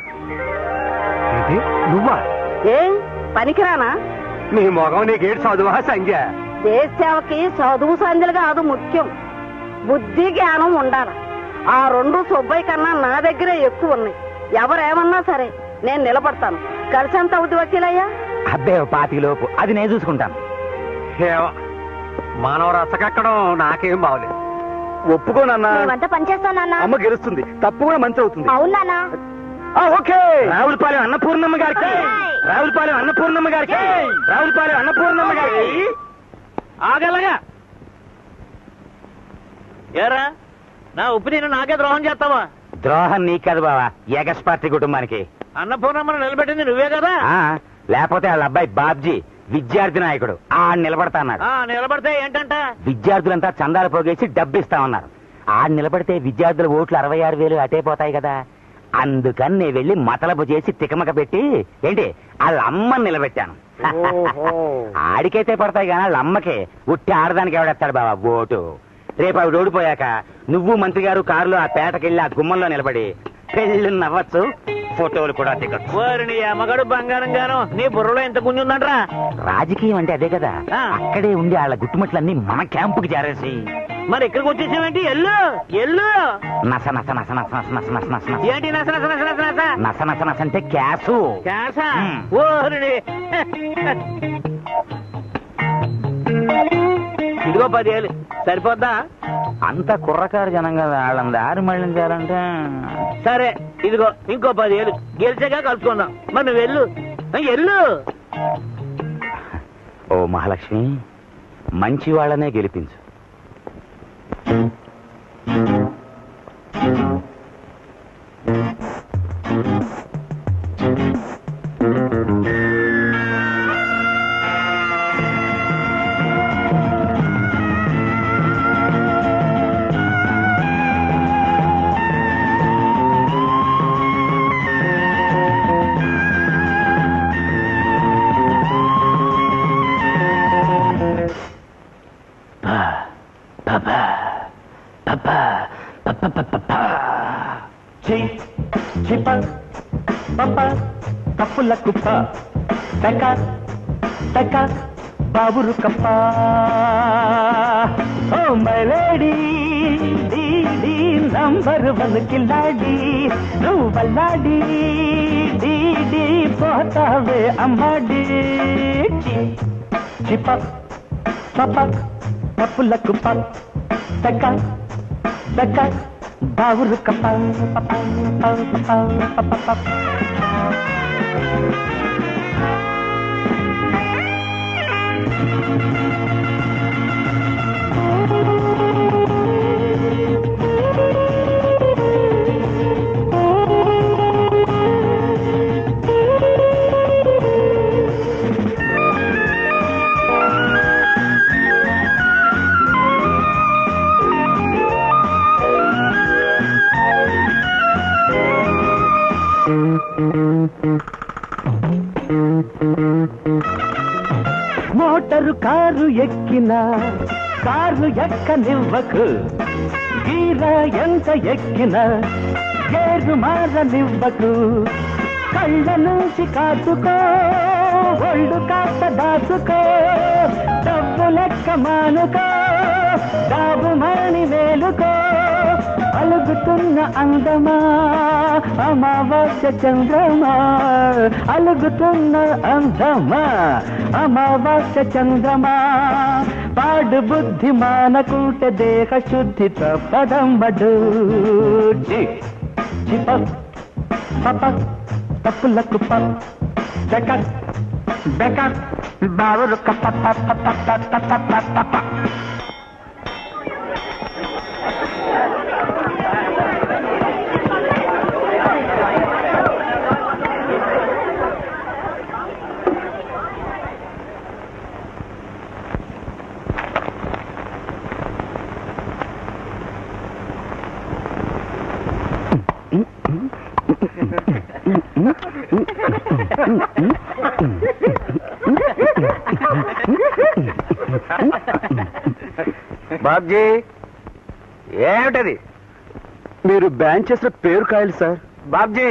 ఏంటి నువ్వా?
ఏ పనికిరానా?
నీ మొగం నీకేడు చదువా సంఖ్య?
దేశ సేవకి చదువు సంధ్యలు కాదు ముఖ్యం, బుద్ధి జ్ఞానం ఉండాలి. ఆ రెండు సుబ్బయ్య కన్నా నా దగ్గరే ఎక్కువ ఉన్నాయి. ఎవరేమన్నా సరే నేను నిలబడతాను. కలిసి ఎంత అవుద్ది వకీలయ్యా?
అబ్బే 25 లోపు, అది నేను చూసుకుంటాను.
మనం రసకెక్కడం నాకేం బాగలేదు. ఒప్పుకోనన్నా.
మేమంతా పనిచేస్తాం నాన్న.
అమ్మ గెలుస్తుంది, తప్పు కూడా మంచి అవుతుంది.
అవును నాన్న.
ఓకే. రావులపాలెం అన్నపూర్ణమ్మ గారికి, రావులపాలెం అన్నపూర్ణమ్మ గారికి, రావులపాలెం అన్నపూర్ణమ్మ గారికి.
ఆగలగా ఏరా, నా ఉప్పు నేను నాకే ద్రోహం చేస్తావా?
ద్రోహం నీకు కాదు బావా, ఎగస్ పార్టీ కుటుంబానికి.
అన్నపూర్ణమ్మను నిలబెట్టింది నువ్వే కదా.
లేకపోతే వాళ్ళ అబ్బాయి బాబ్జీ విద్యార్థి నాయకుడు నిలబడతా అన్నాడు.
నిలబడితే ఏంటంట?
విద్యార్థులంతా చందాలు పోగేసి డబ్బిస్తామన్నారు. నిలబడితే విద్యార్థుల ఓట్లు 66,000 అటే పోతాయి కదా. అందుకని నేను వెళ్ళి మతలబు చేసి తికమక పెట్టి ఏంటి వాళ్ళ అమ్మని నిలబెట్టాను. ఆడికైతే పడతాయి కానీ వాళ్ళ అమ్మకే ఉట్టి ఆడదానికి ఎవడెత్తాడు బాబా ఓటు. రేపు అవి ఓడిపోయాక నువ్వు మంత్రి గారు కారులో ఆ పేటకెళ్ళి ఆ గుమ్మంలో నిలబడి పెళ్లి నవ్వచ్చు, ఫోటోలు కూడా దిగొచ్చు.
నీ అమ్మగాడు బంగారం గాను, నీ బుర్రలో ఎంత గుంజుందంట్రా.
రాజకీయం అంటే అదే కదా. అక్కడే ఉండి వాళ్ళ గుట్టుమట్లన్నీ మన క్యాంపుకి చేరేసి
మరి ఇక్కడికి వచ్చేసావేంటి? ఎల్లు ఎల్లు.
నస నస నస నస నస నస నస నస నస.
ఏంటి నస నస నస నస నస?
నస నస నస అంటే క్యాసు.
క్యాసా? ఇదిగో 10,000 సరిపోద్దా?
అంత కుర్రకారు జనం కదా, వాళ్ళని దారి మళ్ళించాలంటే.
సరే ఇదిగో ఇంకో 10,000 గెలిచాక కలుసుకుందాం. మరి నువ్వు వెళ్ళు ఎల్లు.
ఓ మహాలక్ష్మి, మంచి వాళ్ళనే గెలిపించు.
కప్పుల కుప్ప టక టక బాబురు కప్ప. ఓ మైలేడీ నంబర్ 1 కిల్లాడి, నువ్వు బల్లాడి డీ పోతావే అమ్మాడి. చిప పప కప్పుల కుప్ప టక టక బాబురు కప్ప. మోటరు కారు ఎక్కిన కారు ఎక్కనివ్వకు, గీర ఎంత ఎక్కిన గేరు మారనివ్వకు. కళ్ళ నుంచి కాచుకో, ఒళ్ళు కాస్త దాచుకో, డబ్బు లెక్క మానుకో, డాబు మాని వేలుకో. అలుగుతున్న అందమా అమావాస్య చంద్రమా, అలుగుతున్న అందమా అమావాస్య చంద్రమా. పాడు బుద్ధి మానకుంటే దేహ శుద్ధి తప్పదమ్మడు. చిప పప తప్పులకు బెక బెక బావురు కప్ప.
బాబ్జీ, ఏమిటది? మీరు బ్యాన్ చేసిన పేరు కాయలు సార్. బాబ్జీ.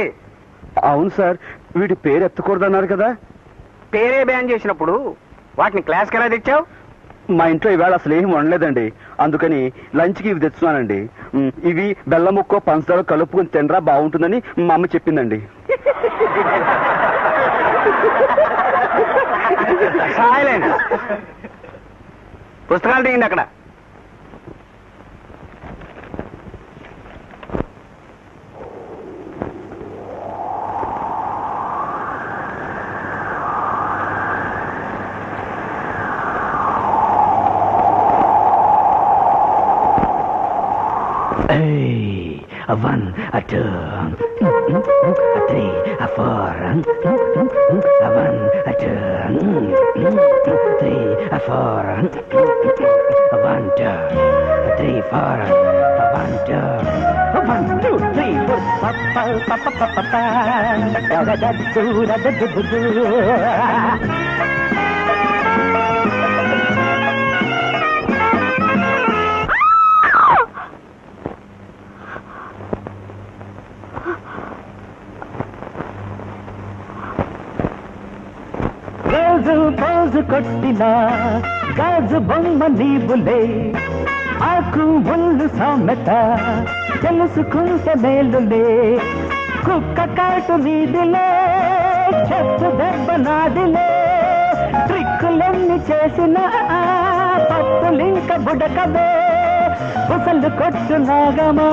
అవును సార్, వీడి పేరు ఎత్తకూడదన్నారు కదా.
పేరే బ్యాన్ చేసినప్పుడు వాటిని క్లాస్కి ఎలా తెచ్చావు?
మా ఇంట్లో ఈవేళ అసలు ఏం వండలేదండి, అందుకని లంచ్కి ఇవి తెచ్చున్నానండి. ఇవి బెల్లం ముక్కో పంచదార కలుపుకొని తినరా బాగుంటుందని మా అమ్మ చెప్పిందండి.
సైలెన్స్. పుస్తకాలు తీయండి అక్కడ.
A 1, a 2, a 3, a 4, a 1, a 2, 3, a 4, a 1, 2, 3, 4, a 1, 2, 1, 2, 3, 4, pa pa pa pa pa pa pa, da da da do da da do do do. Pose కొట్టిన గాజు బొమ్మ నీవులే, ఆకు ముళ్ళు సామెత తెలుసుకుంటే మేలులే, కుక్క కాటు నీదిలే, చెట్టు దెబ్బ నాదిలే, ట్రిక్కులెన్ని చేసిన పప్పులింక బుడకబే, బుసలు కొట్టు నాగమా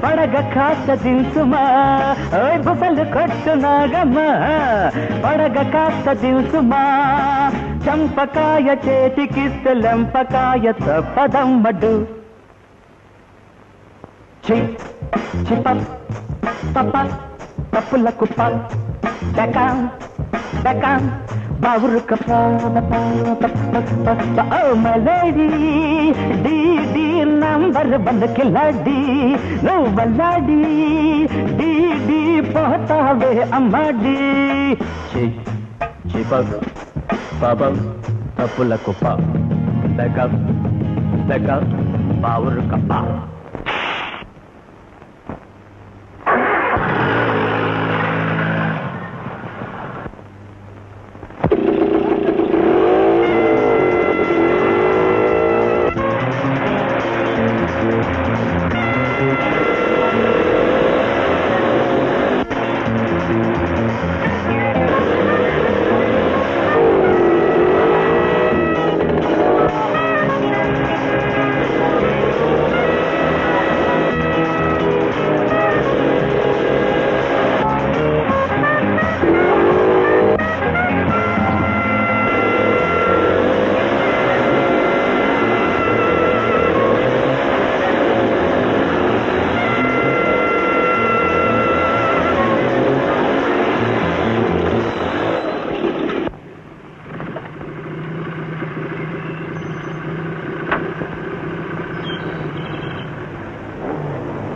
పడగ కాస్త దించుమా, ఓయ్ బుసలు కొట్టు నాగమా పడగ కాస్త దించుమా, చంపకాయ చేతికిస్తే లెంపకాయ తప్పదమ్మడు. చి చిప పప్ప తప్పుల కుప్ప డకా డకా బావురు కప్ప ఓ మలేడీ డీ డీ నంబర్ 1 కిలాడి నువ్వల్లాడి డీ డీ పోతావే అమ్మాడి. చిప పాపం తప్పుల కుప్ప డకా డకా బావురు కప్ప.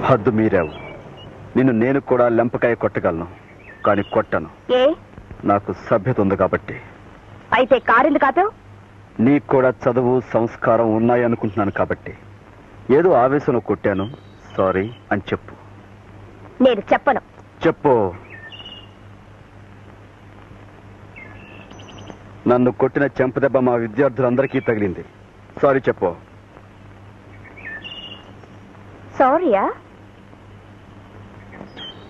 హద్దు మీరావు. నిన్ను నేను కూడా లెంపకాయ కొట్టగలను, కానీ కొట్టను.
ఏ
నాకు సభ్యత ఉంది కాబట్టి.
అయితే కారింది కాదు.
నీకు కూడా చదువు సంస్కారం ఉన్నాయనుకుంటున్నాను కాబట్టి ఏదో ఆవేశంలో కొట్టాను, సారీ అని చెప్పు.
నేను చెప్పను.
చెప్పు. నన్ను కొట్టిన చెంపదెబ్బ మా విద్యార్థులందరికీ తగిలింది, సారీ చెప్పు.
సారీయా?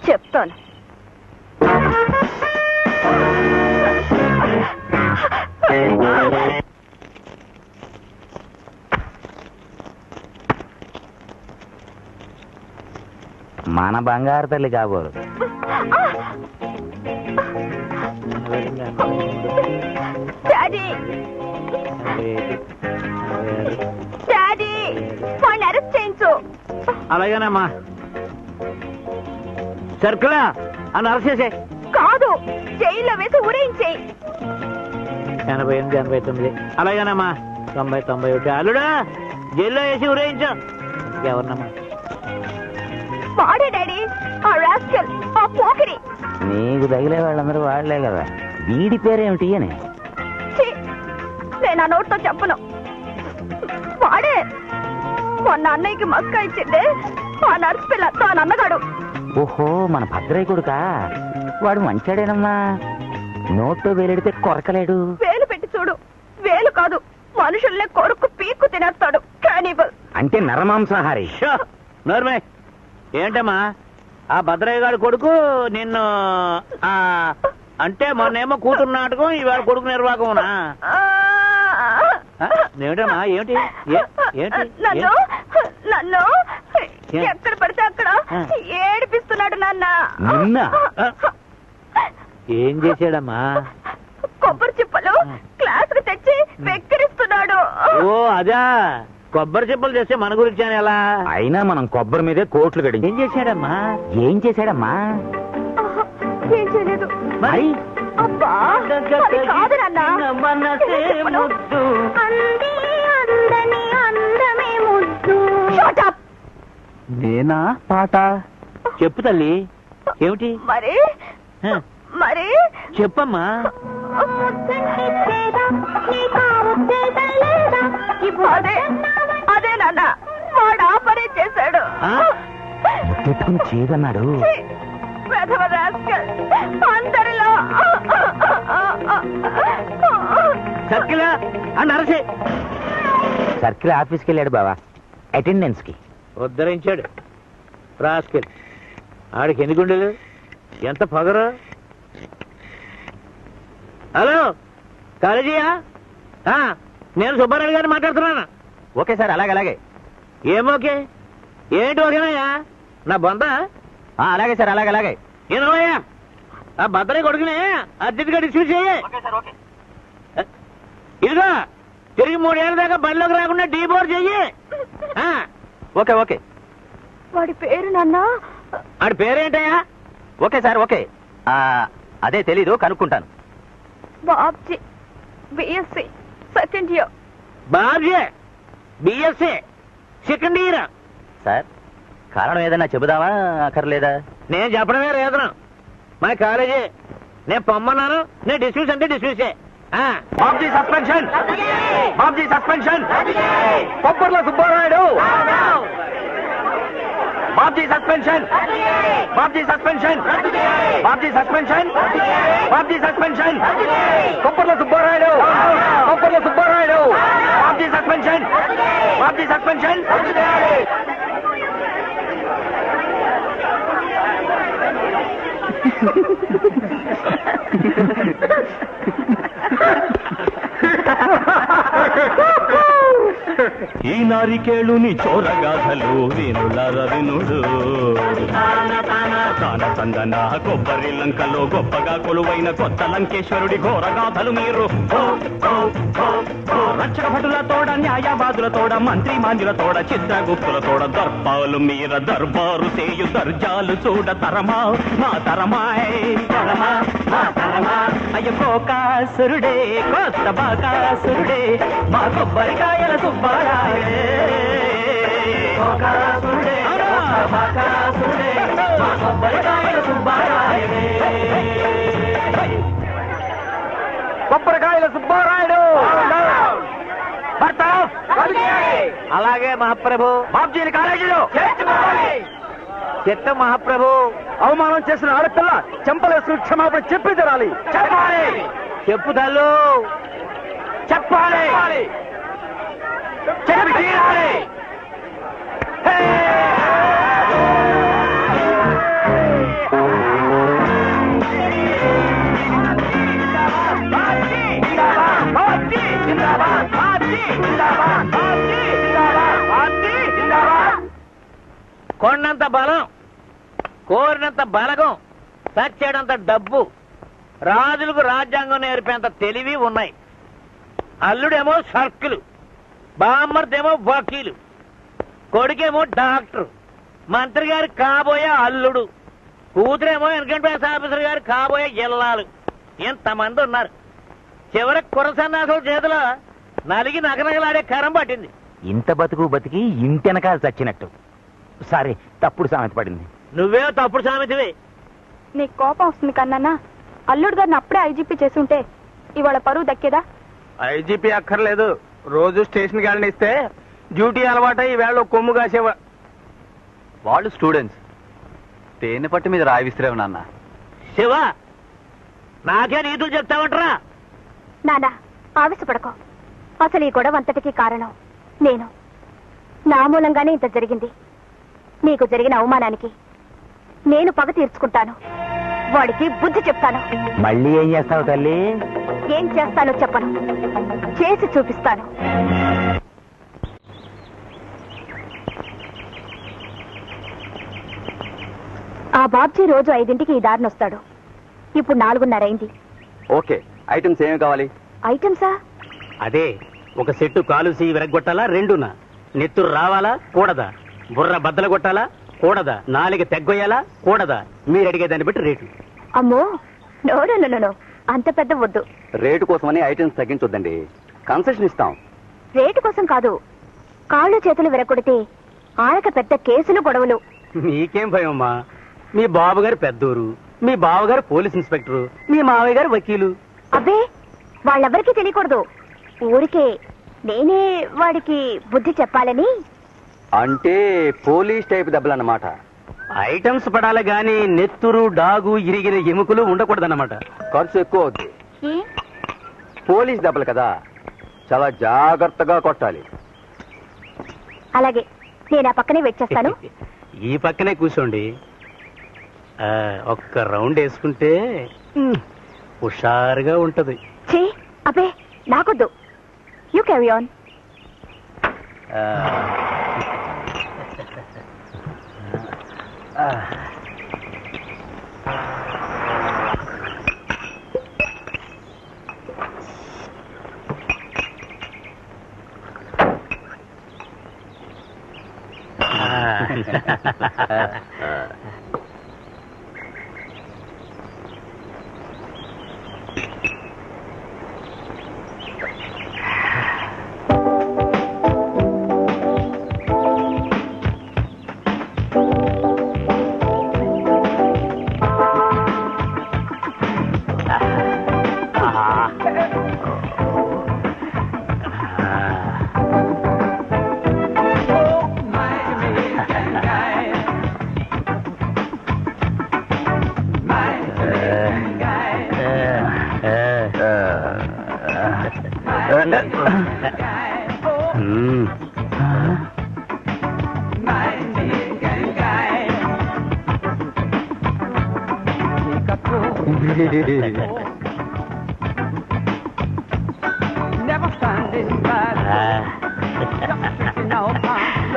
చెప్తాను.
మన బంగారు తల్లి కాబోలు.
డాడీ డాడీ వాడిని అరెస్ట్ చేయించు.
అలాగేనమ్మా. సర్కులా అని అరెస్ట్ చేసే.
కాదు, జైల్లో వేసి ఊరేయించేయి.
88, 89. అలాగేనమ్మా. 90, 91. అల్లుడా జైల్లో వేసి ఊరేయించు. ఎవరినమ్మా?
వాడే డాడీ, ఆ రాస్కల్, ఆ పోకిరి.
నీకు తగిలే వాళ్ళందరూ వాడలే కదా. వీడి పేరేమిటి అని?
నేను ఆ నోట్తో చెప్పను. వాడే మొన్న అన్నయ్యకి మస్కా ఇచ్చిండే ఆ నర్స్ పిల్ల తాను అన్నగాడు.
ఓహో, మన భద్రయ్య కొడుకా? వాడు మంచాడేనమ్మా. నోట్లో వేలెడితే కొరకలేడు.
వేలు పెట్టి చూడు, వేలు కాదు మనుషుల్నే కొరుకు పీక్కు తినేస్తాడు. కానిబల్
అంటే నరమాంసాహారి.
నోర్మే ఏంటమ్మా ఆ భద్రయ్య గారి కొడుకు నిన్ను అంటే మొన్నేమో కూతురు నాటకం ఇవాళ కొడుకు నిర్వాహకమునా? ఏమిటమ్మా ఏమిటి
నన్ను ఎక్కడ పడితే అక్కడ ఏడిపిస్తున్నాడు నాన్న.
నిన్న
ఏం చేశాడమ్మా?
కొబ్బరి చిప్పలు క్లాస్ కు తెచ్చి వెక్కిరిస్తున్నాడు.
ఓ అదా కొబ్బరి చిప్పలు చేస్తే మన గురించి అని ఎలా?
అయినా మనం కొబ్బరి మీదే కోట్లు గడి.
ఏం చేశాడమ్మా?
ఏం చేశాడమ్మా?
ఏం చేయలేదు.
మరి
అబ్బా అది కాదు నాన్న. Shut up!
నేనా పాట?
చెప్పు తల్లి ఏమిటి?
మరి
చెప్పమ్మా.
అదే నాన్న వాడు ఆ పని చేశాడు.
ముద్దెట్టుకుని చేయదన్నాడు.
అందరిలో
సర్కిల్ నరసే
సర్కిల్ ఆఫీస్కి వెళ్ళాడు బావా, అటెండెన్స్ కి.
ఉద్ధరించాడు రాస్కెల్. ఆడికి ఎన్ని గుండెలు, ఎంత పగరు. హలో కాలేజీయా? నేను సుబ్బారెడ్డి గారిని మాట్లాడుతున్నాను.
ఓకే సార్, అలాగే.
ఏమోకే ఏంటి ఓకేనయ్యా? నా బొంద
అలాగే సార్, అలాగే.
ఏమయ్యా ఆ భద్రయ్య కొడుకుని అర్జెంట్గా డిస్మిస్ చెయ్యి. ఇదిగో తిరిగి 3 ఏళ్ళ దాకా బండిలోకి రాకుండా డీబోర్ చెయ్యి.
ఓకే.
వాడి పేరు నాన్న.
ఆడి పేరేంటయ్యా?
Okay sir, okay. అదే తెలీదు, కనుక్కుంటాను.
Babji BSc second year.
Babji BSc second year.
Sir కారణం ఏదైనా చెబుదామా అక్కర్లేదా?
నేను చెప్పడమే రేతనం. మా కాలేజీ నేను పొమ్మన్నాను, నేను డిస్మిస్ అంటే dismiss.
Babji suspension, Babji suspension. Kobbarla Subbarayudu Babji suspension, Babji suspension, Babji suspension, Babji suspension. Kobbarla Subbarayudu, Kobbarla Subbarayudu Babji suspension, Babji suspension.
ఈ నారికేళుని చోరగాథలు వినులార వినుడు. తాన చందన కొబ్బరి లంకలో గొప్పగా కొలువైన కొత్త లంకేశ్వరుడి ఘోరగాథలు మీరు. రక్షక భటుల తోడ, న్యాయవాదుల తోడ, మంత్రి మాంద్యుల తోడ, చిత్రగుప్తుల తోడ దర్పాలు మీర దర్బారు చేయు దర్జాలు చూడ తరమా మా తరమాయ్. అయ్య కోకాసురుడే, కొత్త బాకాసురుడే, మా కొబ్బరికాయల సుబ్బారాయుడే. కోకాసురుడే, బాకాసురుడే, మా కొబ్బరికాయల సుబ్బారాయుడే.
కొబ్బరికాయల సుబ్బారాయుడు.
అలాగే మహాప్రభు.
బాబ్జీని కాలేజీలో
చిత్త మహాప్రభు.
అవమానం చేసిన ఆడపిల్ల చెంపలేసుకుని క్షమాపణ చెప్పి తెరాలి. చెప్పాలి,
చెప్పు తల్లు.
చెప్పాలి, చెప్పి తీరాలి.
కొండంత బలం, కోరినంత బలగం, చచ్చేడంత డబ్బు, రాజులకు రాజ్యాంగం నేర్పేంత తెలివి ఉన్నాయి. అల్లుడేమో సర్కిల్, బామ్మర్దేమో వకీలు, కొడుకేమో డాక్టర్, మంత్రి గారు కాబోయే అల్లుడు, కూతురేమో ఇన్కమ్ ట్యాక్స్ ఆఫీసర్ గారు కాబోయే ఇల్లాలు. ఎంతమంది ఉన్నారు. చివరికి కురసన్నాసుల చేతిలో నలిగి నగనగలాడే కరం పట్టింది.
ఇంత బతుకు బతికి ఇంటెనకాల చచ్చినట్టు. సారీ, తప్పుడు సామెత పడింది.
నువ్వే తప్పుడు సామెతవి.
నీకు కోపం వస్తుంది కన్నా. అల్లుడు గారిని అప్పుడే ఐజీపీ చేసి ఉంటే ఇవాళ పరువు దక్కేదా?
ఐజీపీ అక్కర్లేదు, రోజు స్టేషన్ గారిని ఇస్తే డ్యూటీ అలవాటై ఈవేళ కొమ్ము కాసేవా.
వాళ్ళు స్టూడెంట్స్, తేనె పట్టు మీద రాయి విసిరేవు నాన్న.
శివ, నాకే నీతులు చెప్తావంటరా?
నానా ఆవేశపడకో. అసలు ఈ గొడవ అంతటికీ కారణం నేను. నా మూలంగానే ఇంత జరిగింది. నీకు జరిగిన అవమానానికి నేను పగ తీర్చుకుంటాను. వాడికి బుద్ధి చెప్తాను.
మళ్ళీ ఏం చేస్తావు తల్లి?
ఏం చేస్తానో చెప్పను, చేసి చూపిస్తాను. ఆ బాబ్జీ రోజు 5ంటికి ఈ దారిని వస్తాడు. ఇప్పుడు 4:30 అయింది.
ఓకే, ఐటమ్స్ ఏమి కావాలి?
ఐటమ్సా?
అదే ఒక సెట్టు కాలుసి విరగొట్టాలా, రెండునా? నెత్తురు రావాలా కూడదా? బుర్ర బద్దలు కొట్టాలా కూడదా? నాలుగు తెగ్గొయ్యాలా కూడదా? మీరు అడిగే దాన్ని బట్టి రేటు.
అమ్మో, నో, అంత పెద్ద వద్దు.
రేటు కోసమని ఐటమ్స్ తగ్గించొద్దండి, కన్సెషన్ ఇస్తాం.
రేటు కోసం కాదు, కాళ్ళు చేతులు విరగొడితే ఆనక పెద్ద కేసులు గొడవలు.
మీకేం భయమ్మా? మీ బాబుగారు పెద్దూరు, మీ బావగారు పోలీస్ ఇన్స్పెక్టరు, మీ మావయ్య గారు వకీలు.
అబ్బే, వాళ్ళెవరికీ తెలియకూడదు. ఊరికే నేనే వాడికి బుద్ధి చెప్పాలని.
అంటే పోలీస్ టైప్ దెబ్బలన్నమాట.
ఐటమ్స్ పడాలి గాని నెత్తురు డాగు ఇరిగిన ఎముకలు ఉండకూడదన్నమాట.
ఖర్చు ఎక్కువ అవుద్ది.
ఏ?
పోలీస్ దెబ్బలు కదా, చాలా జాగ్రత్తగా కొట్టాలి.
అలాగే, నేను ఆ పక్కనే వెయిట్ చేస్తాను.
ఈ పక్కనే కూర్చోండి. ఒక్క రౌండ్ వేసుకుంటే హుషారుగా ఉంటది.
ఛీ, అబ్బే నాకొద్దు. You carry on.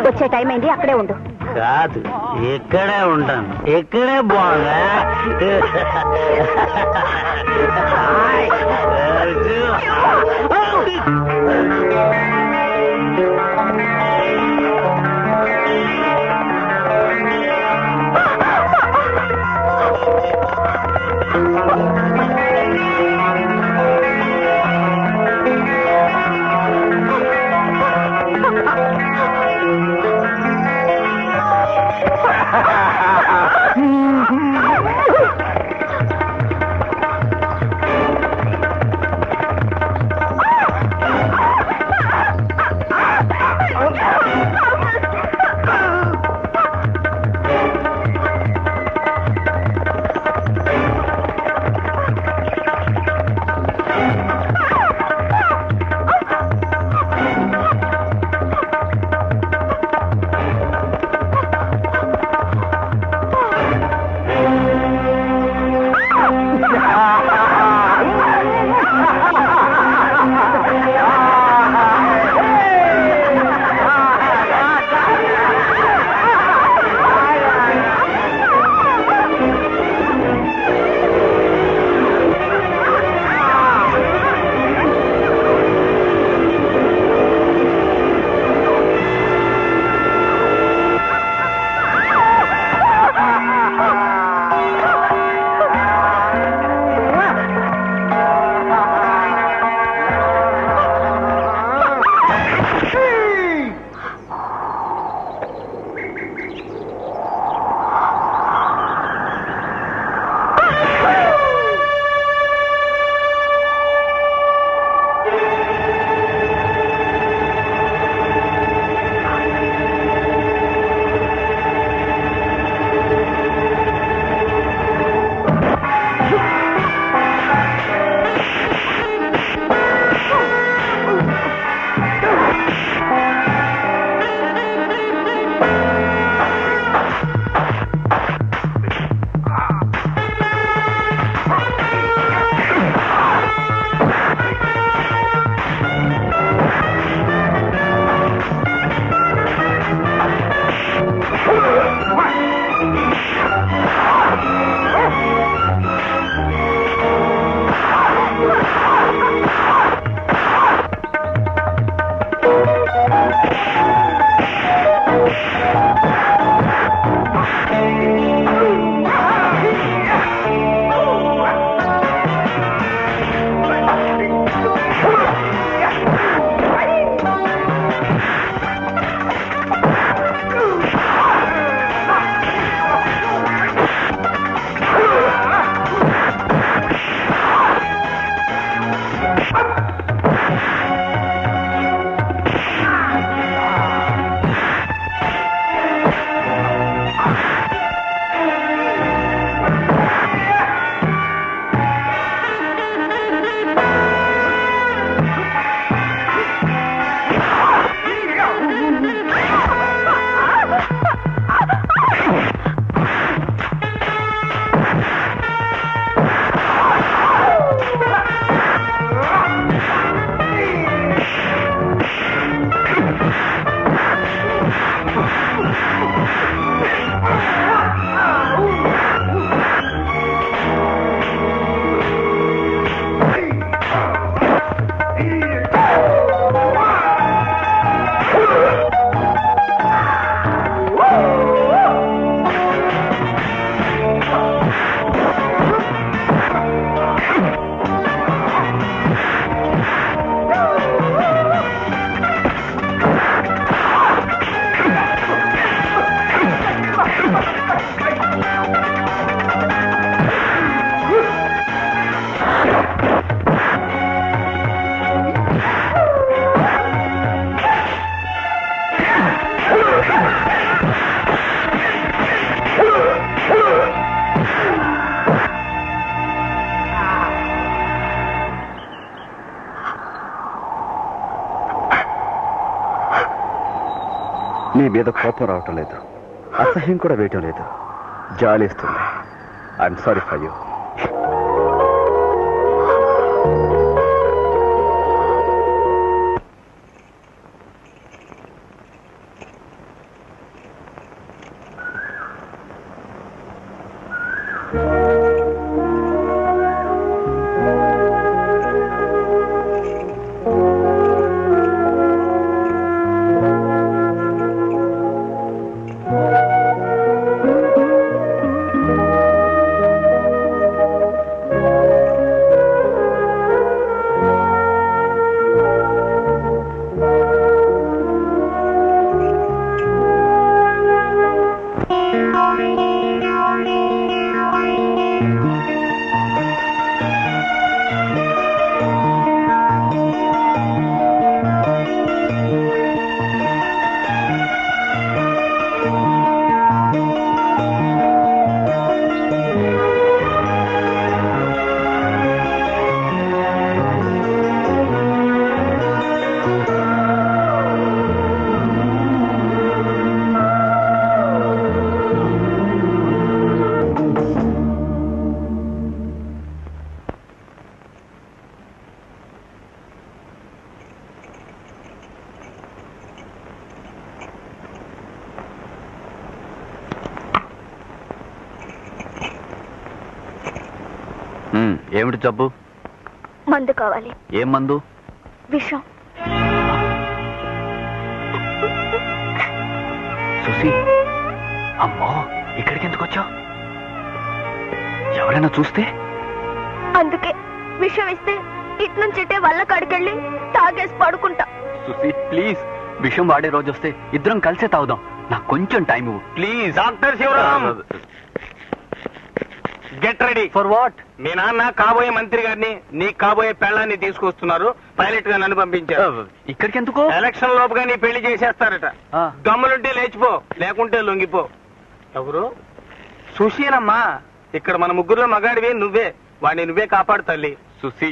వచ్చే టైం అయింది, అక్కడే ఉండు.
కాదు, ఇక్కడే ఉంటాను. ఇక్కడే బాగా
నీ మీద కోపం రావటం లేదు, అసహ్యం కూడా వేయటం లేదు, జాలిస్తుంది. I'm sorry for you.
ఏమిటి జబ్బు?
మందు కావాలి.
ఏం మందు?
విషం.
సుసి, అమ్మో, ఇక్కడికి ఎందుకు వచ్చావు? ఎవరైనా చూస్తే?
అందుకే విషం ఇస్తే ఇటు నుంచి వల్ల కడికెళ్ళి తాగేసి పడుకుంటా.
సుసి ప్లీజ్, విషం వాడే రోజు వస్తే ఇద్దరం కలిసే తాగుదాం. నాకు కొంచెం టైం ఇవ్వు please.
Doctor Sivaram, get ready.
For what?
మీ నాన్న కాబోయే మంత్రి గారిని, నీ కాబోయే పెళ్ళాన్ని తీసుకొస్తున్నారు. పైలట్ గా నన్ను పంపించారు.
ఇక్కడికి ఎందుకు?
ఎలక్షన్ లోపుగా నీ పెళ్లి చేసేస్తారట. గమ్ములుంటే లేచిపో, లేకుంటే లొంగిపో. ఎవరు? సుశీలమ్మా. ఇక్కడ మన ముగ్గురులో మగాడివి నువ్వే. వాడిని నువ్వే కాపాడు తల్లి.
సుసి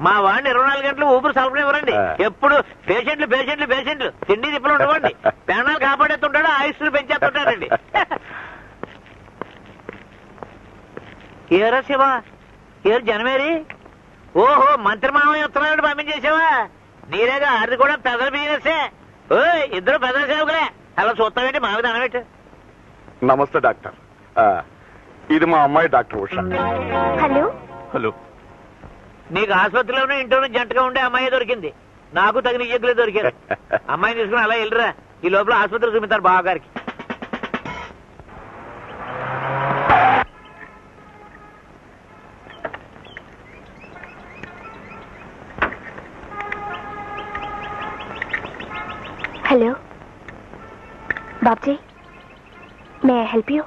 మా వాడిని 24 గంటలు ఊపిరి సలపనివ్వరండి. ఎప్పుడు పేషెంట్లు తిండి తిప్పలు ఉండవండి. ప్రాణాలు కాపాడేస్తుంటాడు, ఆయుష్లు పెంచేస్తుంటారండి. ఏరా శివ, ఏరు జనమేరి? ఓహో, మంత్రి మామయ్య ఉత్తరాలు పంపించేసావా? నీరేగా అది కూడా పెద్ద బిజినెస్. ఇద్దరు పెద్ద సేవకులే. అలా చూస్తావేంటి? మాకు దానబెట్టు.
నమస్తే డాక్టర్. ఇది మా అమ్మాయి డాక్టర్ ఉష.
హలో.
హలో.
నీకు ఆసుపత్రిలోనే ఇంట్లోనే జంటగా ఉండే అమ్మాయి దొరికింది. నాకు తగిన ఇయ్యకులే దొరికారు. అమ్మాయిని తీసుకుని అలా వెళ్ళరా. ఈ లోపల ఆసుపత్రి చూపిస్తారు బావగారికి.
Hello Babji, may I help you?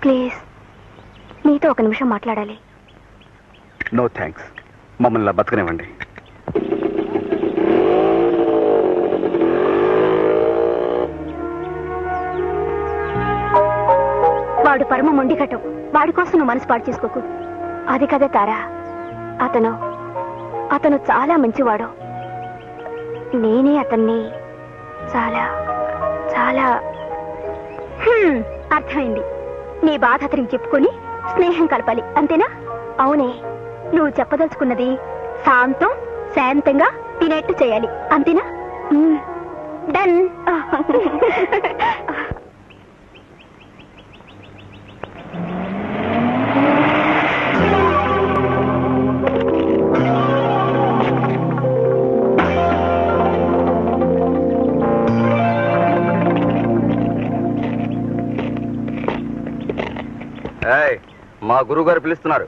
Please, నీతో ఒక నిమిషం మాట్లాడాలి.
నో థ్యాంక్స్, మమ్మల్ని బతకనివ్వండి.
వాడు పరమ మొండికటం. వాడి కోసం నువ్వు మనసు పాడు చేసుకోకు. అది కదా తారా, అతను చాలా మంచివాడు. నేనే అతన్ని చాలా చాలా అర్థమైంది. నీ బాధ అతనికి చెప్పుకొని స్నేహం కలపాలి, అంతేనా? అవునే, నువ్వు చెప్పదలుచుకున్నది శాంతంగా తినేట్టు చేయాలి, అంతేనా? డన్.
మా గురువు గారు పిలుస్తున్నారు.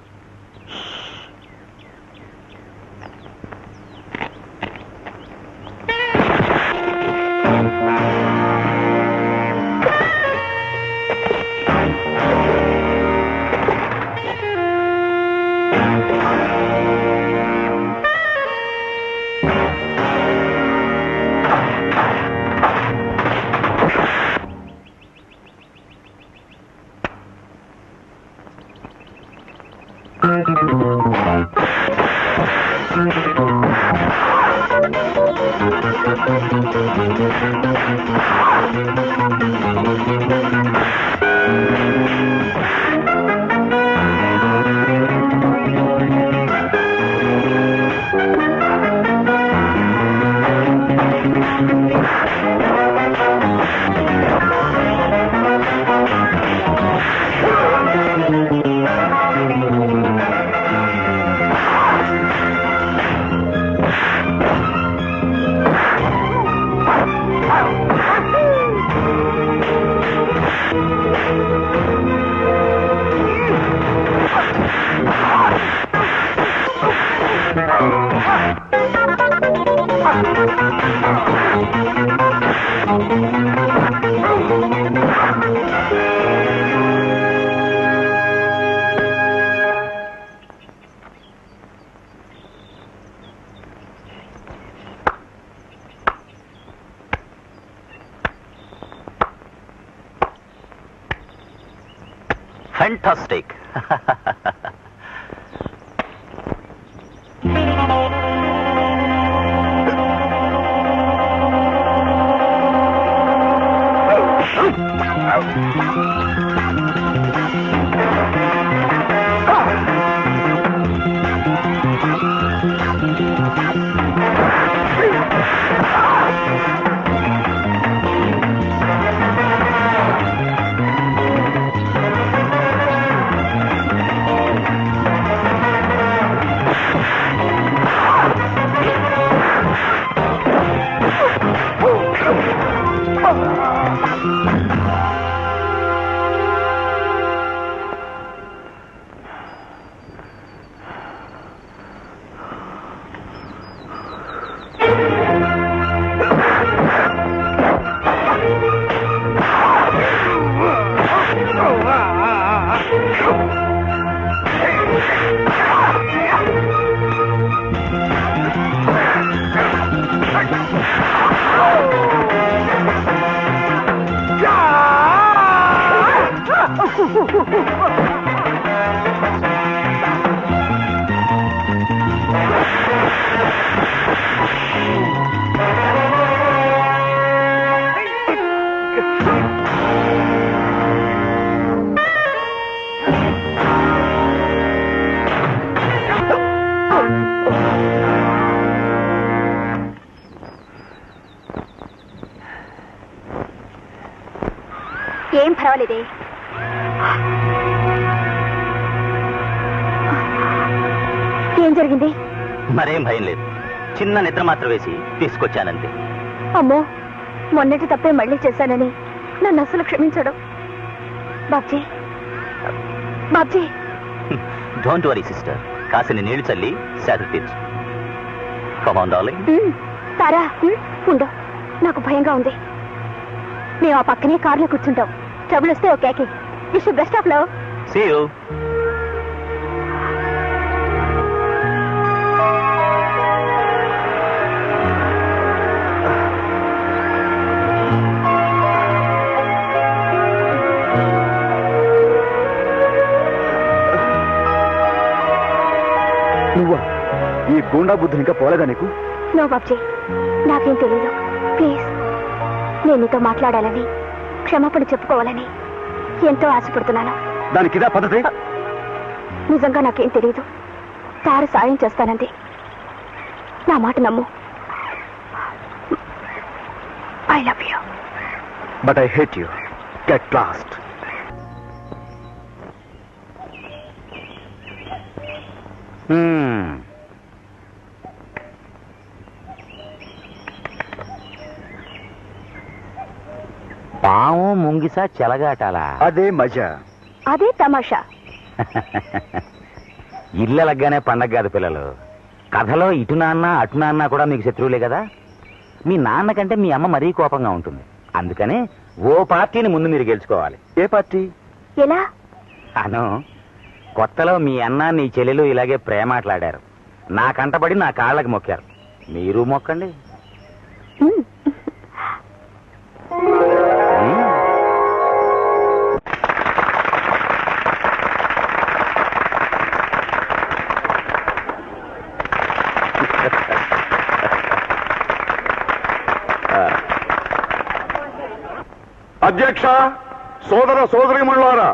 Fantastic.
ఏం పర్వాలేదే. ఏం జరిగింది?
మరేం భయం లేదు, చిన్న నిద్ర మాత్రం వేసి తీసుకొచ్చానంతే.
అమ్మో, మొన్నటి తప్పే మళ్ళీ చేశానని నన్ను అసలు క్షమించడం. Babji, Babji.
Don't worry sister, కాసిన నీళ్లు చల్లి శాతం తీర్చు. Come on darling.
తారా, ఉండు, నాకు భయంగా ఉంది. మేము ఆ పక్కనే కార్లో కూర్చుంటాం. ట్రబుల్ వస్తే okay. Wish best of love.
See you.
నువ్వా? ఈ గూండా బుద్ధి ఇంకా పోలేదా నీకు?
నో బాబ్జీ, నాకేం తెలీదు. ప్లీజ్, నేను నీతో మాట్లాడాలని, క్షమాపణ చెప్పుకోవాలని ఎంతో ఆశపడుతున్నాను.
దానికి ఇదా పద్ధతి?
నిజంగా నాకేం తెలీదు. తార సాయం చేస్తానంది. నా మాట నమ్ము. I love you.
But I hate you. Get lost.
పాము ముంగిసా చెలగాటాలా?
అదే మజా,
అదే తమాషా.
ఇళ్ళలగ్గానే పండగ కాదు పిల్లలు. కథలో ఇటు నాన్న అటు నాన్న కూడా మీకు శత్రువులే కదా. మీ నాన్న కంటే మీ అమ్మ మరీ కోపంగా ఉంటుంది. అందుకని ఓ పార్టీని ముందు మీరు గెలుచుకోవాలి.
ఏ పార్టీ?
ఎలా?
అను, కొత్తలో మీ అన్న నీ చెల్లెలు ఇలాగే ప్రేమాట్లాడారు. నా కంటబడి నా కాళ్ళకి మొక్కారు. మీరు మొక్కండి.
అధ్యక్ష, సోదర సోదరీమణులారా,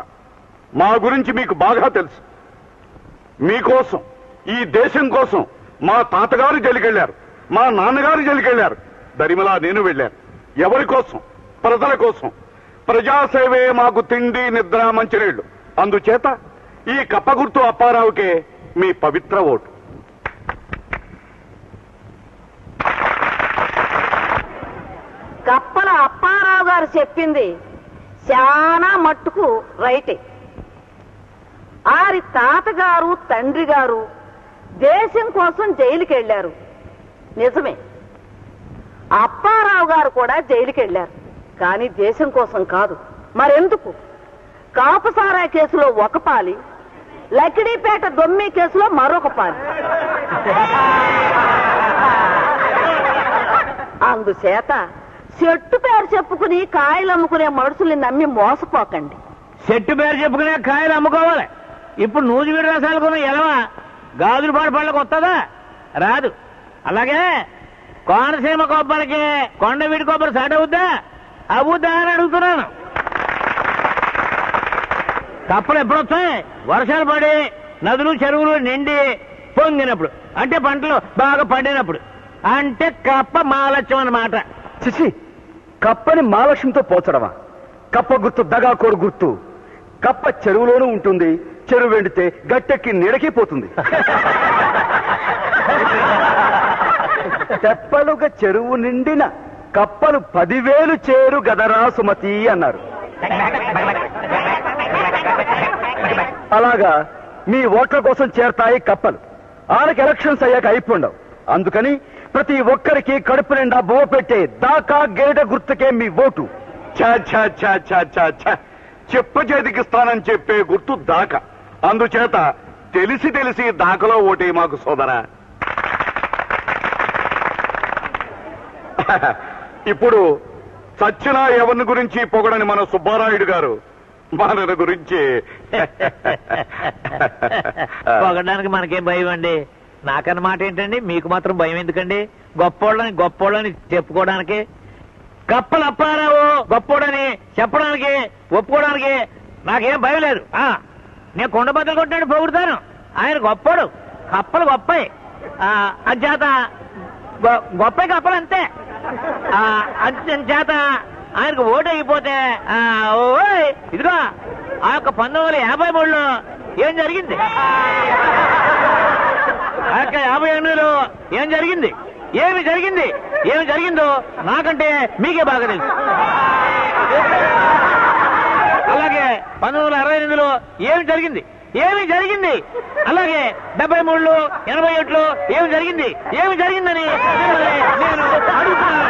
మా గురించి మీకు బాగా తెలుసు. మీకోసం, ఈ దేశం కోసం మా తాతగారు జైలుకెళ్లారు, మా నాన్నగారు జైలుకెళ్లారు, దరిమలా నేను వెళ్ళాను. ఎవరి కోసం? ప్రజల కోసం. ప్రజాసేవే మాకు తిండి, నిద్ర, మంచినీళ్లు. అందుచేత ఈ కప్పగుర్తు అప్పారావుకే మీ పవిత్ర ఓటు.
కప్పల అప్పారావు గారు చెప్పింది చాలా మట్టుకు రైటే. ఆరి తాతగారు, తండ్రి గారు దేశం కోసం జైలుకి వెళ్లారు, నిజమే. అప్పారావు గారు కూడా జైలుకి వెళ్లారు, కానీ దేశం కోసం కాదు. మరెందుకు? కాపుసారా కేసులో ఒక పాలి, లకిడీపేట దొమ్మి కేసులో మరొక పాలి. అందుచేత చెట్టు పేరు చెప్పుకుని కాయలు అమ్ముకునే మనుషుల్ని నమ్మి మోసపోకండి.
చెట్టు పేరు చెప్పుకునే కాయలు అమ్ముకోవాలి. ఇప్పుడు నూజివీడు రసాలు కొన్న ఎలవా గాజులపాడు పళ్ళకు వస్తుందా? రాదు. అలాగే కోనసీమ కొబ్బరికి కొండవీడి కొబ్బరి సాట అవుద్దా? అవుద్దా అని అడుగుతున్నాను. కప్పలు ఎప్పుడొస్తాయి? వర్షాలు పడి నదులు చెరువులు నిండి పొంగినప్పుడు, అంటే పంటలు బాగా పండినప్పుడు, అంటే కప్ప మాలత్యం అన్నమాట.
చిచి, కప్పని మాలక్ష్యంతో పోచడమా? కప్ప గుర్తు దగాకోరు గుర్తు. కప్ప చెరువులోనూ ఉంటుంది, చెరువు వెండితే గట్టెక్కి నీడకి పోతుంది. తెప్పలుగా చెరువు నిండిన కప్పలు 10,000 చేరు గదరా సుమతి అన్నారు. అలాగా మీ ఓట్ల కోసం చేరతాయి కప్పలు. ఆనకి ఎలక్షన్స్ అయ్యాక అయిపోండవు. అందుకని ప్రతి ఒక్కరికి కడుపు నిండా బువ్వ పెట్టే దాకా గేట గుర్తుకే మీ ఓటు.
చెప్ప చేతికిస్తానని చెప్పే గుర్తు దాకా. అందుచేత తెలిసి తెలిసి దాకలో ఓటే మాకు సోదరా. ఇప్పుడు చచ్చినా ఎవరిని గురించి పొగడని మన సుబ్బారాయుడు గారు మన గురించి
పొగడానికి మనకేం భయం అండి? నాకన్నమాట ఏంటండి, మీకు మాత్రం భయం ఎందుకండి? గొప్పోళ్ళని చెప్పుకోవడానికి. కప్పలు అప్పారావు గొప్పోడని చెప్పడానికి, ఒప్పుకోవడానికి నాకేం భయం లేదు. నేను కొండ బద్దలు కొట్టాడు పొగుడుతాను. ఆయన గొప్పోడు, కప్పలు గొప్పయి. అంచేత గొప్ప కప్పలు అంతే. అంచేత ఆయనకు ఓటు అయిపోతే ఇదిగో ఆ యొక్క 1953లో ఏం జరిగింది, ఆ యొక్క 58లో ఏం జరిగింది, ఏమి జరిగిందో నాకంటే మీకే బాగా తెలుసు. అలాగే 1968లో ఏమి జరిగింది, అలాగే 73లో 87లో ఏమి జరిగిందని నేను అడుగుతున్నాను.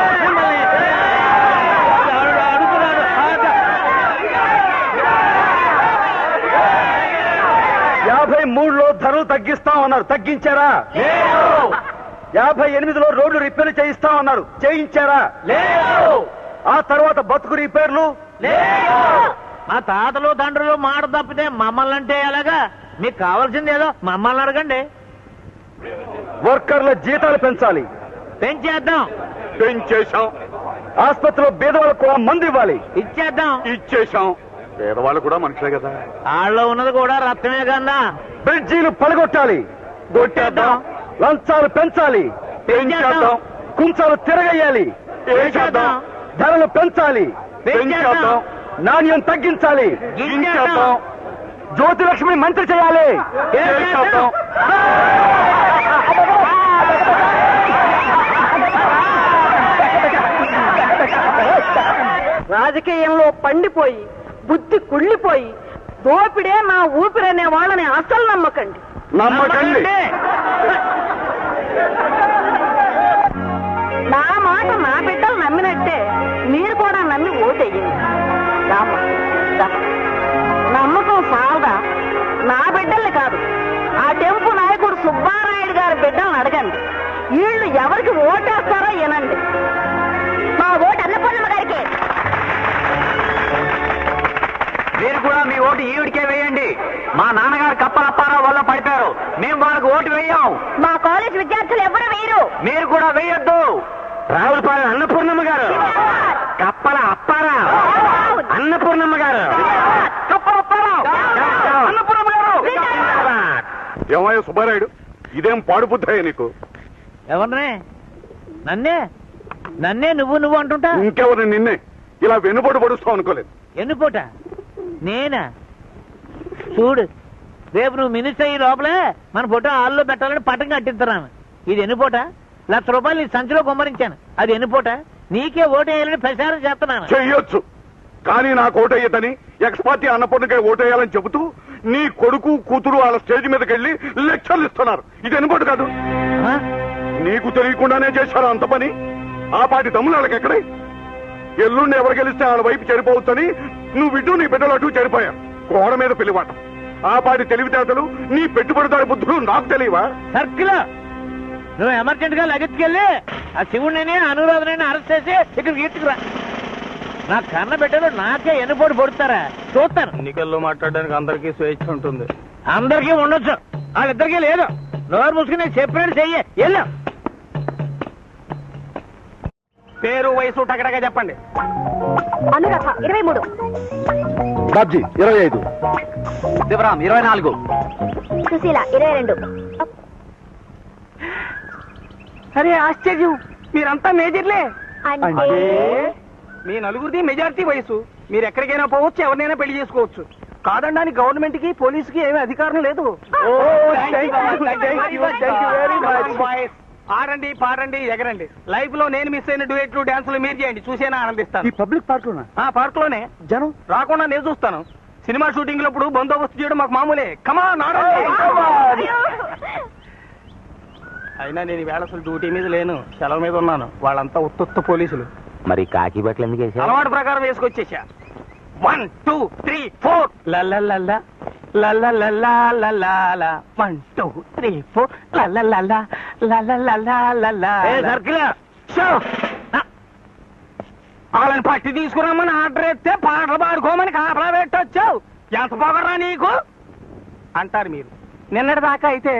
53లో ధరలు తగ్గిస్తామన్నారు, తగ్గించారా? 58లో రోడ్లు రిపేర్లు చేయిస్తామన్నారు, చేయించారా? ఆ తర్వాత బతుకు రిపేర్లు.
మా తాతలు తండ్రులు మాట తప్పితే మమ్మల్ని అంటే ఎలాగా? మీకు కావాల్సింది ఏదో మమ్మల్ని అడగండి.
వర్కర్ల జీతాలు పెంచాలి.
పెంచేశాం.
ఆసుపత్రిలో పేదవాళ్ళకు కూడా మందు ఇవ్వాలి.
ఇచ్చేశాం. పేదవాళ్ళు కూడా మనుషులే కదా.
వాళ్ళలో ఉన్నది కూడా రక్తమే కన్నా.
బ్రిడ్జీలు పడగొట్టాలి.
కొట్టేద్దాం.
లంచాలు పెంచాలి.
పెంచేద్దాం.
కుంచాలు తిరగేయాలి.
వేసేద్దాం.
ధరలు పెంచాలి.
పెంచేద్దాం.
నాణ్యం తగ్గించాలి.
గించేద్దాం.
జ్యోతిలక్ష్మి మంత్రి చేయాలి.
చేసేద్దాం.
రాజకీయంలో పండిపోయి బుద్ధి కుళ్ళిపోయి దోపిడే నా ఊపిరనే వాళ్ళని అసలు నమ్మకండి. నా మాట నా బిడ్డలు నమ్మినట్టే మీరు కూడా నమ్మి ఓటేయండి. నమ్మకం సాలదా? నా బిడ్డల్ని కాదు, ఆ టెంపు నాయకుడు సుబ్బారాయుడు గారి బిడ్డలను అడగండి. వీళ్ళు ఎవరికి ఓటేస్తారో వినండి. మా ఓటు అన్నపూర్ణమ్మ గారికి.
మీరు కూడా మీ ఓటు ఈవిడికే వేయండి. మా నాన్నగారు కప్పలప్పారావు వల్ల పడిపోయారు, మేము వాళ్ళకి ఓటు వేయం.
మా కాలేజ్ విద్యార్థులు ఎవరు వేయరు.
మీరు కూడా వేయొద్దు.
రావులపాలెం అన్నపూర్ణమ్మ గారు.
కప్పల అప్పారావు.
ఏమయ్యా సుబ్బారాయుడు, ఇదేం పాడుబుద్ధాయా నీకు?
ఎవరినే? నన్నే నువ్వు అంటుంటా.
ఇంకెవరు నిన్నే ఇలా వెన్నుపోటు పడుస్తావు అనుకోలేదు.
ఎన్నుపోట నేనా? చూడు, రేపు నువ్వు మినిస్టర్ అయ్యి లోపలే మన ఫోటో హాల్లో పెట్టాలని పట్టం కట్టిస్తున్నాను. ఇది ఎన్నుపోట? ₹1,00,000 నీ సంచిలో కుమ్మరించాను. అది ఎన్నుపోట? నీకే ఓటేయాలని ప్రచారం చేస్తున్నాను.
చెయ్యొచ్చు, కానీ నాకు ఓటేయద్దని ఎక్స్ పార్టీ అన్నపూర్ణకి ఓటేయాలని చెబుతూ నీ కొడుకు కూతురు వాళ్ళ స్టేజ్ మీదకి వెళ్ళి లెక్చర్లు ఇస్తున్నారు. ఇది ఎన్నుకోటు కాదు. నీకు తెలియకుండానే చేశారు అంత పని. ఆ పార్టీ తమ్ముళ్ళు వాళ్ళకి ఎక్కడే? ఎల్లుండి ఎవరు గెలిస్తే వాళ్ళ వైపు చెడిపోవచ్చని నువ్వు ఇటు నీ బిడ్డలు అటు చెడిపోయారు. గోడ మీద పిలివాట. ఆ పార్టీ తెలివితేటలు, నీ పెట్టుబడిదారి బుద్ధులు నాకు తెలియవా?
సర్కిల్ నువ్వు ఎమర్జెంట్ గా లగెత్తుకెళ్ళి ఆ శివుడిని అనురాధనని అరెస్ట్ చేసి ఇక్కడ గీర్చుకురా. నా కన్న బిడ్డలు నాకే ఎన్నుపోటు పొడుతారా చూస్తాను.
ఎన్నికల్లో మాట్లాడడానికి అందరికీ స్వేచ్ఛ ఉంటుంది.
అందరికీ ఉండొచ్చు, వాళ్ళిద్దరికీ లేదు. నోరు మూసుకుని నేను చెప్పినట్టు చెయ్యి. వెళ్ళు.
పేరు వయసు టకటగా చెప్పండి.
అనురాధ 23.
బాబ్జీ 25.
శివరాం 24.
సుశీల 22.
అరే ఆశ్చర్యం, మీరంతా మేజర్లే.
అంటే
మీ నలుగురిది మెజారిటీ వయసు. మీరు ఎక్కడికైనా పోవచ్చు, ఎవరినైనా పెళ్లి చేసుకోవచ్చు. కాదనడానికి గవర్నమెంట్ కి పోలీసుకి ఏమీ అధికారం లేదు. ఆడండి, పాడండి, ఎగరండి. లైఫ్ లో నేను మిస్ అయిన డ్యూయెట్లు, డాన్సులు మీరు చేయండి, చూసేనా ఆనందిస్తాను.
పబ్లిక్ పార్క్ లోనా?
పార్క్ లోనే.
జనం
రాకుండా నేను చూస్తాను. సినిమా షూటింగ్ లప్పుడు బందోబస్తు చేయడం మాకు మామూలే. కమాన్. అయినా నేను ఈవేళ అసలు డ్యూటీ మీద లేను, సెలవు మీద ఉన్నాను. వాళ్ళంతా ఉత్తొత్త పోలీసులు.
మరి కాకి బట్టలు ఎందుకు వేసావు?
అలవాటు ప్రకారం వేసుకొచ్చేసా. 1 2 3 4 లల్లల్లల్లా లల్లల్లల్లా లల్లాలా 1 2 3 4 లల్లల్లల్లా లల్లల్లల్లా.
సర్కిల్
వాళ్ళని పట్టి తీసుకురామని ఆర్డర్ ఎత్తే పాటలు పాడుకోమని కాపలా పెట్టొచ్చావు. ఎంత పొగరా నీకు అంటారు మీరు. నిన్నటి దాకా అయితే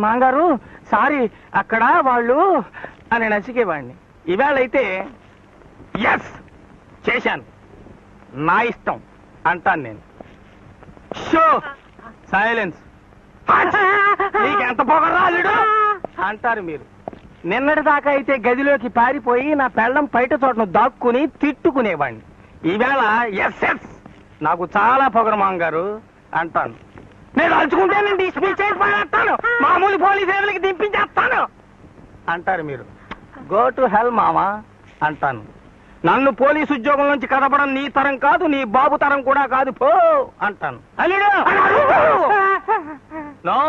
మాంగారు సారీ అక్కడ వాళ్ళు అని నసికేవాడిని. ఈవేళ అయితే ఎస్ చేశాను, నా ఇష్టం అంటాను నేను. Show silence. నీకెంత పొగరా అల్లుడు అంటారు మీరు. నిన్నటి దాకా అయితే గదిలోకి పారిపోయి నా పెళ్ళం బయట చోటను దాక్కుని తిట్టుకునేవాడిని. ఈవేళ ఎస్ ఎస్ నాకు చాలా పొగరు మాంగారు అంటాను. నేను అలుచుకుంటే నేను డిస్మిస్ చేసి పడేస్తాను, మామూలు పోలీసు ఏళ్ళకి దింపించేస్తాను అంటారు మీరు. గో టు హెల్ మామా అంటాను. నన్ను పోలీసు ఉద్యోగం నుంచి కదపడం నీ తరం కాదు, నీ బాబు తరం కూడా కాదు, పో అంటాను. అల్లుడు నో,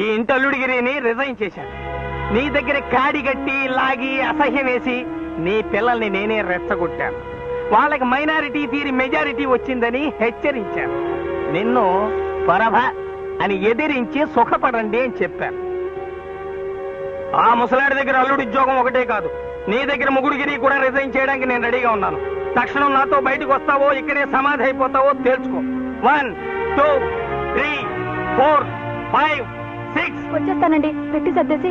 ఈ ఇంటి అల్లుడిగిరిని రిజైన్ చేశాను. నీ దగ్గర కాడి గట్టి లాగి అసహ్యం వేసి నీ పిల్లల్ని నేనే రెచ్చగొట్టాను. వాళ్ళకి మైనారిటీ తీరి మెజారిటీ వచ్చిందని హెచ్చరించాను. నిన్ను పరభ అని ఎదిరించి సుఖపడండి అని చెప్పాను. ఆ ముసలాడి దగ్గర అల్లుడి ఉద్యోగం ఒకటే కాదు, నీ దగ్గర ముగ్గురిగిరి కూడా రిజైన్ చేయడానికి నేను రెడీగా ఉన్నాను. తక్షణం నాతో బయటకు వస్తావో ఇక్కడే సమాధి అయిపోతావో తేల్చుకో. 1 2 3 4 5 6
వచ్చేస్తానండి, పెట్టి సర్దేసి.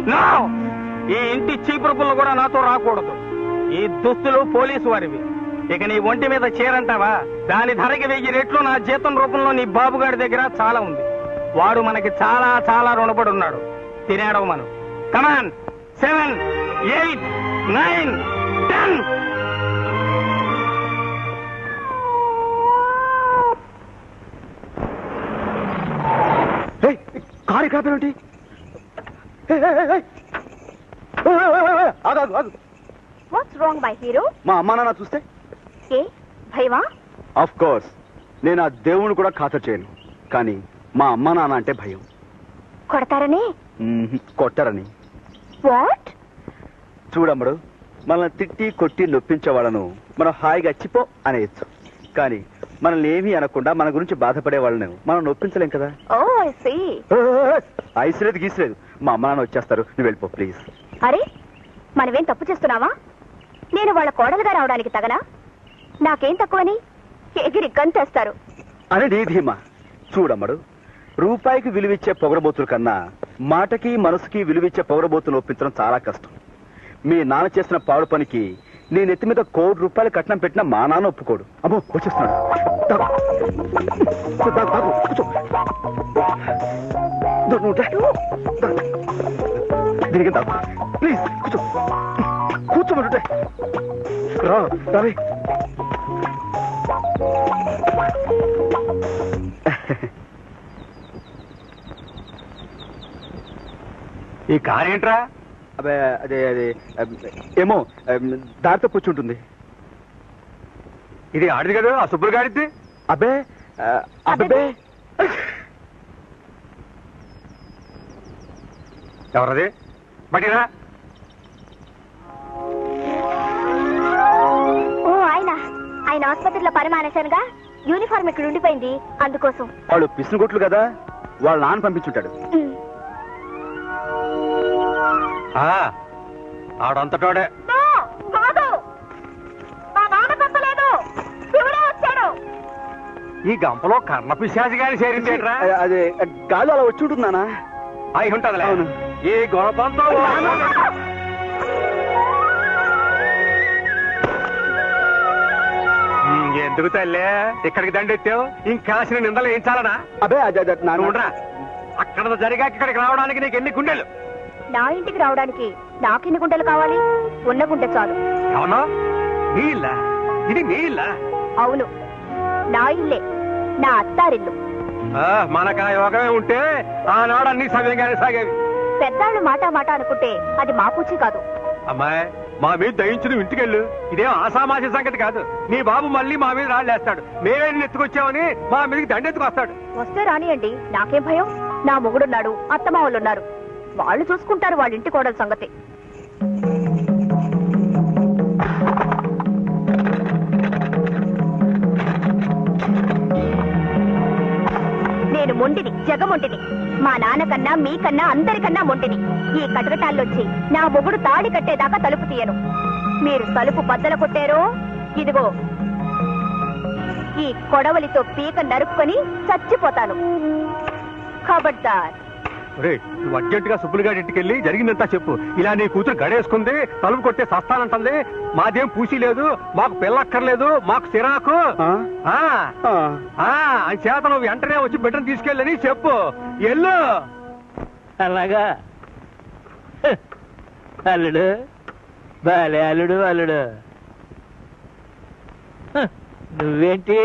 ఈ ఇంటి చీపురుపులు కూడా నాతో రాకూడదు. ఈ దుస్తులు పోలీసు వారివి. ఇక నీ ఒంటి మీద చీరంటావా, దాని ధరకి 1000 రెట్లు నా జీతం రూపంలో నీ బాబుగాడి దగ్గర చాలా ఉంది. వాడు మనకి చాలా చాలా రుణపడి ఉన్నాడు. తినేడవు మనం. కమాన్ 7 8 9 10.
కారు కాపేమిటి?
What's wrong my hero?
మా అమ్మా నాన్న చూస్తే?
ఏ భయమా?
ఆఫ్ కోర్స్, నేను ఆ దేవుని కూడా ఖాతరు చేయను, కానీ మా అమ్మా నాన్న అంటే భయం.
కొడతారని?
కొట్టరని.
వాట్?
చూడమ్మడు, మనల్ని తిట్టి కొట్టి నొప్పించే వాళ్ళను మనం హాయిగా చిపో అనేయచ్చు, కానీ మనల్ని ఏమీ అనకుండా మన గురించి బాధపడే వాళ్ళను మనం నొప్పించలేం కదా.
Oh I see.
ఐసులేదు గీసులేదు, మా అమ్మ నాన్న వచ్చేస్తారు, నువ్వు వెళ్ళిపో ప్లీజ్.
అరే మనమేం తప్పు చేస్తున్నావా? నేను వాళ్ళ కోడలుగా రావడానికి తగనా? నాకేం తక్కువని ఎగిరి గంతేస్తారు
అని నీ ధీమా. చూడమ్మడు, రూపాయికి విలువిచ్చే పొగరబోతుల కన్నా మాటకి మనసుకి విలువిచ్చే పొగరబోతులు ఒప్పించడం చాలా కష్టం. మీ నాన్న చేసిన పాడు పనికి నేను ఎత్తి మీద ₹1 కోటి కట్నం పెట్టినా మా నాన్న ఒప్పుకోడు. అమ్మో వచ్చేస్తున్నాడు. దీనికి ప్లీజ్ కూర్చో కూర్చోమంటుంటే రావే.
ఈ కార్ ఏంట్రా?
అదే అదే అదే ఏమో దారితో కూర్చుంటుంది.
ఇది ఆడిది కదా, ఆ సుబ్బులు గాడిది.
అబ్బే అబ్బే
ఎవరది? బట్టిరా.
ఓ ఆయన ఆసుపత్రిలో పని మానేశానుగా, యూనిఫామ్ ఇక్కడ ఉండిపోయింది, అందుకోసం.
వాళ్ళు పిసిని కొట్లు కదా, వాళ్ళ నాన్న పంపించుంటాడు.
ఆడంతటోడే. ఈ గంపలో కర్ణ పిశాచి గారి చేరిందేట్రా?
అదే గాలి అలా వచ్చి ఉంటుందానా?
అయి ఉంటదిలే. ఈ గొడవంతో ఎందుకు తల్లే ఇక్కడికి దండెత్తావు? ఇంకాసిన నిందలు ఏం చాలనా?
అదే అదే
ఉండరా, అక్కడ జరిగాక ఇక్కడికి రావడానికి నీకు ఎన్ని గుండెలు?
నా ఇంటికి రావడానికి నాకెన్ని గుండెలు కావాలి? ఉన్న గుండె చాలు.
అవునా? నీ ఇల్లా ఇది? నీ ఇల్లా?
అవును, నా ఇల్లే, నా అత్తారిల్లు.
మనకు ఆ యోగమే ఉంటే ఆనాడు అన్ని సమయంగానే సాగేవి.
పెద్దాళ్ళు మాట మాట అనుకుంటే అది మా పూచి కాదు.
అమ్మాయి, మా మీద దయించు, నువ్వు ఇంటికెళ్ళు. ఇదేం ఆసామాసి సంగతి కాదు. నీ బాబు మళ్ళీ మా మీద రాళ్ళేస్తాడు. మేమే ఎత్తుకొచ్చామని మా మీదకి దండెత్తుకొస్తాడు.
వస్తే రానియండి, నాకేం భయం. నా మొగుడున్నాడు, అత్తమావులున్నారు, వాళ్ళు చూసుకుంటారు వాళ్ళ ఇంటి కోడల సంగతి. నేను మొండిని, జగమొంటిని. మా నాన్నకన్నా మీకన్నా అందరికన్నా మొండిని. ఈ కటకటాల్లోంచి నా మొగుడు తాడి కట్టేదాకా తలుపు తీయను. మీరు తలుపు బద్దలు కొట్టారో, ఇదిగో ఈ కొడవలితో పీక నరుక్కొని చచ్చిపోతాను. ఖబర్దార్.
నువ్వు అర్జెంటుగా సుబ్బులుగాడి ఇంటికెళ్ళి జరిగిందంతా చెప్పు. ఇలా నీ కూతురు గడేసుకుంది, తలుపు కొట్టే సస్తానంటుంది, మాదేం పూసి లేదు, మాకు పిల్లక్కర్లేదు, మాకు సిరాకు అని చేత నువ్వు వెంటనే వచ్చి బిడ్డను తీసుకెళ్ళని చెప్పు. ఎల్లు.
అలాగా అల్లుడు, బాలే అల్లుడు. అల్లుడు నువ్వేంటి,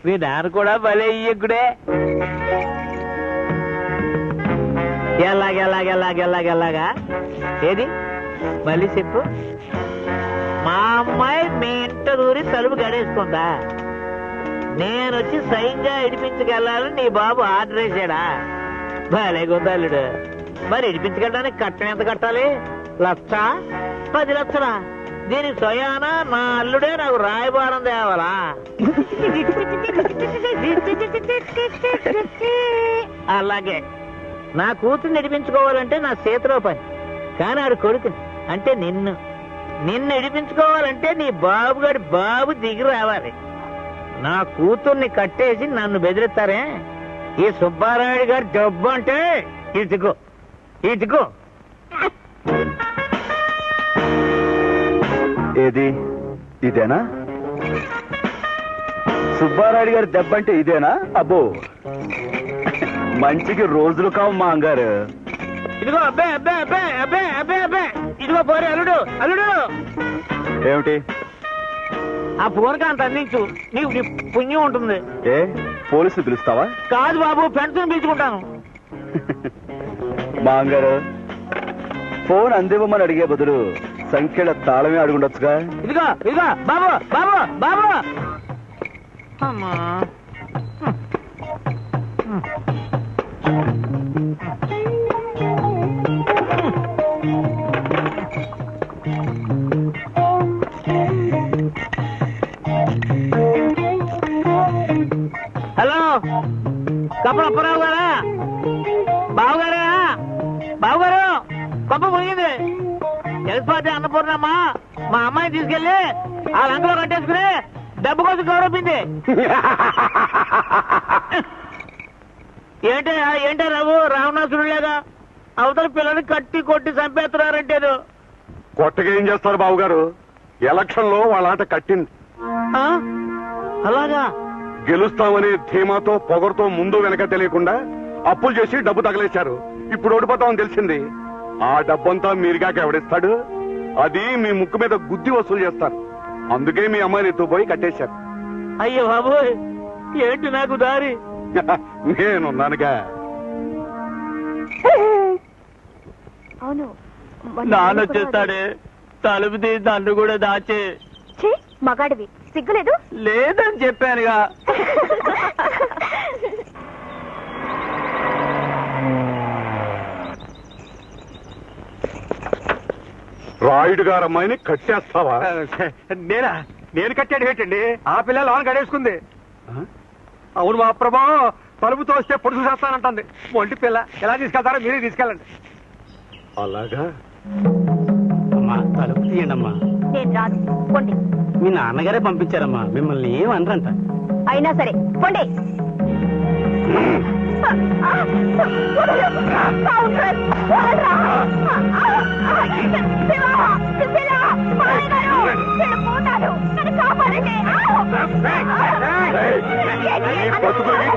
మీ నాన్న కూడా భలే ఇయ్యకుడే. ఎలాగెలాగా ఏది మళ్ళీ చెప్పు. మా అమ్మాయి మీ ఇంట దూరి తలుపు గడేసుకుందా? నేను వచ్చి సైన్గా ఇడిపించుకెళ్ళాలని నీ బాబు ఆర్డర్ వేసాడా? భలే గొంతల్లుడు. మరి ఇడిపించుకెళ్ళడానికి కట్టం ఎంత కట్టాలి? 1,00,000, 10 లక్షలా? దీనికి స్వయానా నా అల్లుడే నాకు రాయబారం తేవాలా? అలాగే నా కూతురు నడిపించుకోవాలంటే నా చేతిలో పని. కానీ ఆడు కొడుకుని అంటే నిన్ను నడిపించుకోవాలంటే నీ బాబు గారి బాబు దిగి రావాలి. నా కూతుర్ని కట్టేసి నన్ను బెదిరిస్తారే? ఈ సుబ్బారాయుడు గారి డబ్బు అంటే ఇదిగో.
ఏది ఇదేనా? సుబ్బారాయుడు గారి దెబ్బ అంటే ఇదేనా? అబ్బో, మంచికి రోజులు కావు మా అంగారు.
ఇదిగో అబ్బే ఇదిగో పోరే అల్లుడు.
ఏమిటి?
ఆ ఫోన్కి అంత అందించు, నీకు పుణ్యం ఉంటుంది.
ఏ పోలీసులు పిలుస్తావా?
కాదు బాబు, ఫ్రెండ్స్ పిలుచుకుంటాను.
మా అంగారు, ఫోన్ అందివ్వమని అడిగే బదులు సంఖ్యల తాళమే అడుగుండొచ్చుగా.
ఇదిగో బాబు. అమ్మా, హలో, కప్ప అప్పారావు గారా? బావగారు, కొంప మునిగింది. తెలిసిపోతే అన్నపూర్ణమ్మ మా అమ్మాయిని తీసుకెళ్లి ఆ లంకలో కట్టేసుకుని డబ్బు కోసం గౌరవింది. ఏంటే రావు, రావణాసుడు లేగా అవతల పిల్లల్ని కట్టి కొట్టి చంపేస్తున్నారంటేను.
కొట్టగా ఏం చేస్తారు బాబుగారు? ఎలక్షన్ లో వాళ్ళ ఆట కట్టింది.
అలాగా?
గెలుస్తామనే ధీమాతో పొగరుతో ముందు వెనక తెలియకుండా అప్పులు చేసి డబ్బు తగలేశారు. ఇప్పుడు ఓడిపోతామని తెలిసింది. ఆ డబ్బంతా మీరుగాక ఎవడిస్తాడు? అది మీ ముక్కు మీద గుద్ది వసూలు చేస్తారు. అందుకే మీ అమ్మాయిని ఎత్తుపోయి కట్టేశారు.
అయ్యో బాబోయ్, ఏంటి నాకు దారి?
నేనున్నానుగా.
అవును,
నానొచ్చేస్తాడే, తలుపు తీసి నన్ను కూడా దాచే.
మగాడివి సిగ్గులేదు?
లేదని చెప్పానుగా.
రాయుడు గారు అమ్మాయిని కట్టేస్తావా?
నేను కట్టాడు ఏంటండి? ఆ పిల్ల లోన్ గడేసుకుంది. అవును మా ప్రభా, తలుపు తోస్తే పొడుసు చేస్తానంటుంది. ఒంటి పిల్ల ఎలా తీసుకెళ్తారో మీరే తీసుకెళ్ళండి.
అలాగా?
అమ్మా తలుపు తీయండి అమ్మా.
నేను రాను, పొండి.
మీ నాన్నగారే పంపించారమ్మా, మిమ్మల్ని ఏమనరంట.
అయినా సరే పొండి.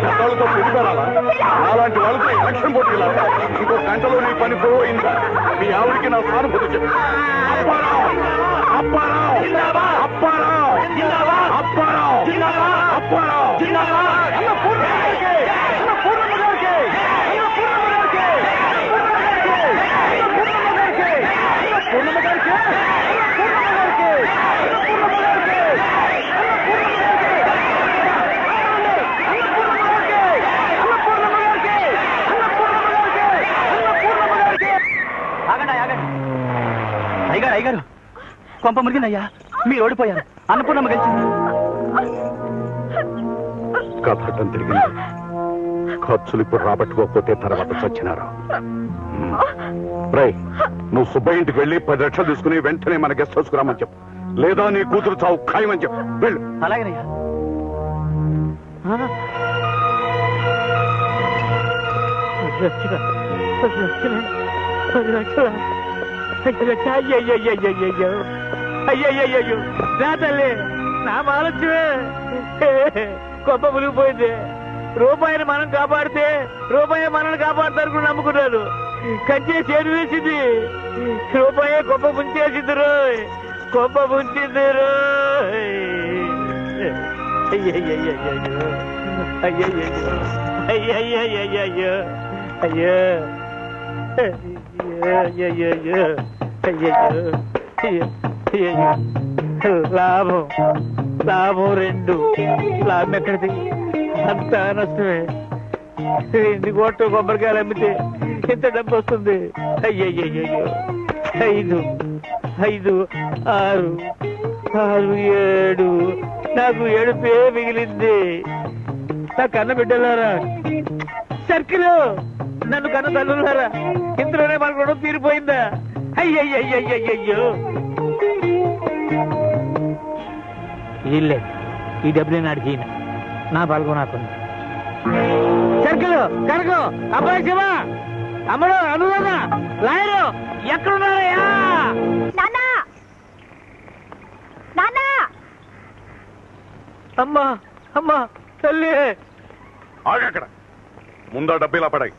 చట్టాలతో పెట్టుకోరాలా? అలాంటి వాళ్ళతో ఎలక్షన్ పోటీలా? ఇంకో గంటలో నీ పని పోయిందా? మీ ఆవిడికి నా సానుభూతి చెప్పు. అప్పారావు అప్పారావు అప్పారావు అప్పారావు అప్పారావు
అయ్యగారు అయ్యగారు, కొంప మురిగిందయ్యా, మీరు ఓడిపోయారు. అన్నపూర్ణమ్మ గెలిచింది.
కథటం తిరిగింది. ఖర్చులు ఇప్పుడు రాబట్టుకోకపోతే తర్వాత చచ్చినారు. రై, నువ్వు సుబ్బయ్య ఇంటికి వెళ్ళి 10 లక్షలు తీసుకుని వెంటనే మన గెస్ట్ హౌస్ కు రామని చెప్పు. లేదా నీ కూతురు చావు ఖాయమని చెప్పు. వెళ్ళు.
అలాగేనయ్యా.
అయ్యయ్యో, నా తల్లి, నా మాలచ్చువే, గొప్ప మునిగిపోయింది. రూపాయిని మనం కాపాడితే రూపాయి మనల్ని కాపాడతారు నమ్ముకున్నారు. కంచే చేరు వేసింది. రూపాయి గొప్ప ముంచేసింది రోయ్, గొప్ప ముంచింది రోయ్. అయ్యయ్యో అయ్యయ్యో అయ్యయ్యో అయ్యో అయ్యయ్యో అయ్యయ్యో. లాభం లాభం 2. లాభం ఎక్కడిది? అంతా నష్టమే. 2 కోట్లు కొబ్బరికాయలు అమ్మితే ఎంత డబ్బు వస్తుంది? అయ్యయ్యో. 5 5 6 6 7. నాకు 7 మిగిలింది. నా కన్న బిడ్డలారా, సర్కిల్ నన్ను కన్న తల్లులారా, ఇందులోనే మన రుణం తీరిపోయిందా? అయ్యయ్యో. ఇల్లే ఈ డబ్బులే నాడికి నా పాల్గొ నాకుంది. సర్కిల్ కనుకో అబ్బాయి శివ, అమ్మడు అనురాధ, లాయరు ఎక్కడున్నారయ్యా? అమ్మా అమ్మా తల్లి.
ఆగక్కడ, ముందా డబ్బు ఇలా పడాయి.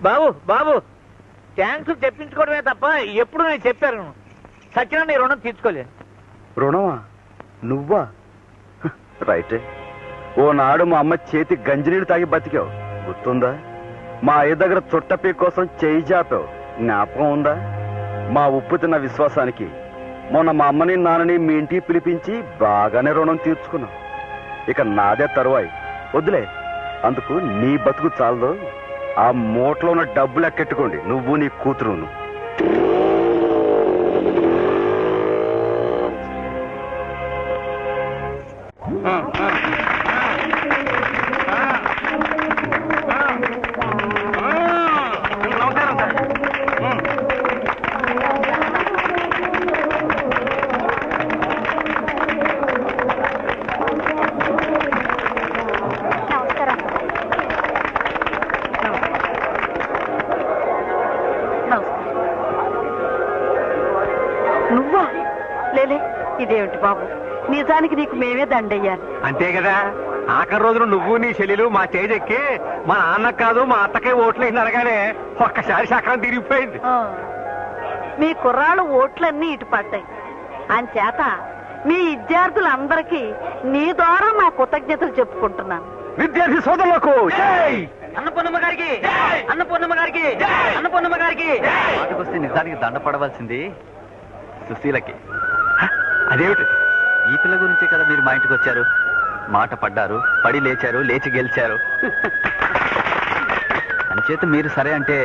బాబు బాబు థ్యాంక్స్ చెప్పించుకోవడమే తప్ప ఎప్పుడు నేను చెప్పాను సచ్చినా నీ రుణం తీర్చుకోలే.
రుణమా? నువ్వా? రైటే. ఓనాడు మా అమ్మ చేతి గంజినీళ్ళు తాగి బతికావు, గుర్తుందా? మా అయ్య దగ్గర చుట్టపీ కోసం చేయి జాపావు, జ్ఞాపకం ఉందా? మా ఉప్పు తిన్న విశ్వాసానికి మొన్న మా అమ్మని నాన్నని మీ ఇంటికి పిలిపించి బాగానే రుణం తీర్చుకున్నావు. ఇక నాదే తరువాయి, వద్దులే. అందుకు నీ బతుకు చాలదు. ఆ మూటలో ఉన్న డబ్బులు ఎక్కెట్టుకోండి, నువ్వు నీ కూతురును.
నువ్వా? లేలే, ఇదేమిటి బాబు, నిజానికి నీకు మేమే దండయ్యాలి.
అంతే కదా, ఆఖరి రోజున నువ్వు నీ చెల్లెలు మా స్టేజ్ ఎక్కి మా నాన్నకు కాదు మా అత్తకే ఓట్లు అయింది అనగానే ఒక్కసారి చక్రం తిరిగిపోయింది.
మీ కుర్రాళ్ళు ఓట్లన్నీ ఇటు పడ్డాయి. అంచేత మీ విద్యార్థులందరికీ నీ ద్వారా మా కృతజ్ఞతలు చెప్పుకుంటున్నాను.
విద్యార్థి సోదరులకు
అన్నపూర్ణమ్మ గారికి, అన్నపూర్ణమ్మ గారికి, అన్నపూర్ణమ్మ గారికి.
వాటికొస్తే నిజానికి దండపడవలసింది సుశీలకి.
అదేమిటి?
ఈ పిల్ల గురించే కదా మీరు మా ఇంటికి వచ్చారు. మాట పడ్డారు, పడి లేచారు, లేచి గెలిచారు. అంచేత మీరు సరే అంటే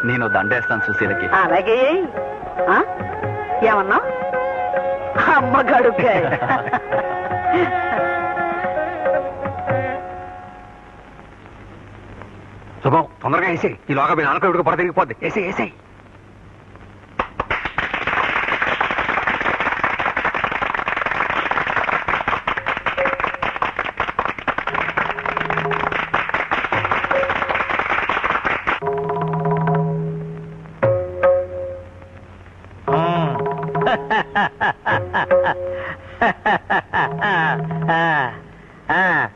నేను దండేస్తాను సుశీలకి.
అలాగే. ఏమన్నా అమ్మ గడుగ్గా
శుభం, తొందరగా వేసేయి. ఈలోగా మీ నాన్నకు పొర తిరిగిపోద్ది. వేసేయి వేసేయి.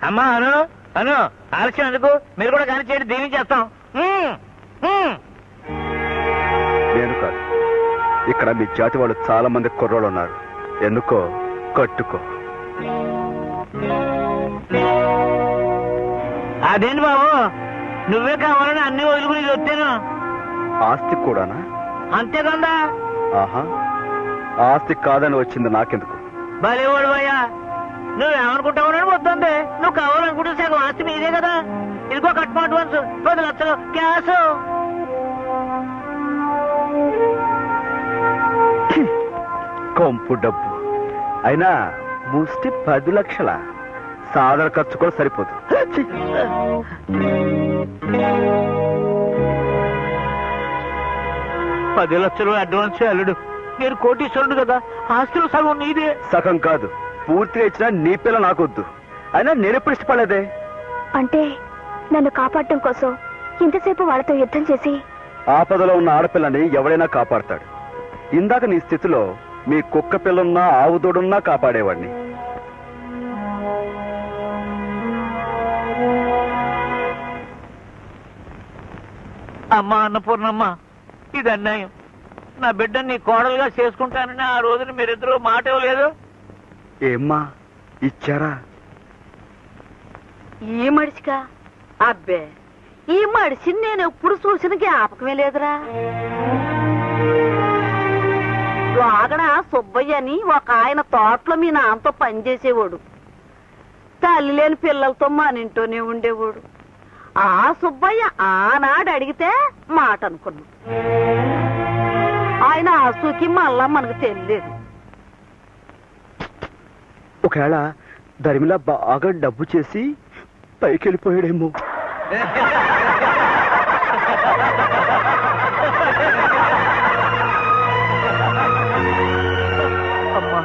అమ్మా అను అను, ఆలస్యం ఎందుకు? మీరు కూడా కానీ చేయండి, దీవించేస్తాం.
నేను కాదు, ఇక్కడ మీ జాతి వాళ్ళు చాలా మంది కుర్రోళ్ళు ఉన్నారు. ఎందుకో కట్టుకో.
అదేంటి బాబు, నువ్వే కావాలని అన్ని వదులుకుని వచ్చాను.
ఆస్తి కూడానా?
అంతేకందా.
ఆహా, ఆస్తి కాదని వచ్చింది నాకెందుకు?
భలేవాడు అయ్యా, నువ్వేమనుకుంటావు వద్దండి. నువ్వు కావాలనుకుంటే సగం ఆస్తి మీదే కదా. ఇదిగో కట్మ అడ్వాన్స్ 10 లక్షలు క్యాష్.
కొంపు డబ్బు అయినా ముష్టి 10 లక్షల సాధారణ ఖర్చు కూడా సరిపోదు.
10 లక్షలు అడ్వాన్స్ అల్లుడు. నేను కోటీశ్వరుడు కదా, ఆస్తులు సగం నీదే.
సగం కాదు, పూర్తిగా ఇచ్చినా నీ పిల్ల నాకొద్దు. అయినా నేనెప్పుడు ఇష్టపడలేదే.
అంటే నన్ను కాపాడటం కోసం ఇంతసేపు వాళ్ళతో యుద్ధం చేసి
ఆపదలో ఉన్న ఆడపిల్లని ఎవడైనా కాపాడతాడు. ఇందాక నీ స్థితిలో మీ కుక్క పిల్లున్నా ఆవుదోడున్నా కాపాడేవాడిని.
అమ్మా అన్నపూర్ణమ్మ, ఇది అన్యాయం. నా బిడ్డని నీ కోడలుగా చేసుకుంటానని ఆ రోజున మీరిద్దరూ మాట ఇవ్వలేదు.
ఏమ్మా ఇచ్చారా?
ఈ మడిచికా? అబ్బే, ఈ మడిచిని నేను ఎప్పుడు చూసిన జ్ఞాపకమే లేదురా. వాగడ సుబ్బయ్య అని ఒక ఆయన తోటలో మీ నాన్నతో పనిచేసేవాడు. తల్లి లేని పిల్లలతో మన ఇంట్లోనే ఉండేవాడు. ఆ సుబ్బయ్య ఆనాడు అడిగితే మాట అనుకున్నాం. ఆయన ఆసూకి మళ్ళా మనకు తెలియలేదు.
ఒకవేళ ధర్మిలా బాగా డబ్బు చేసి పైకి వెళ్ళిపోయాడేమో.
అమ్మా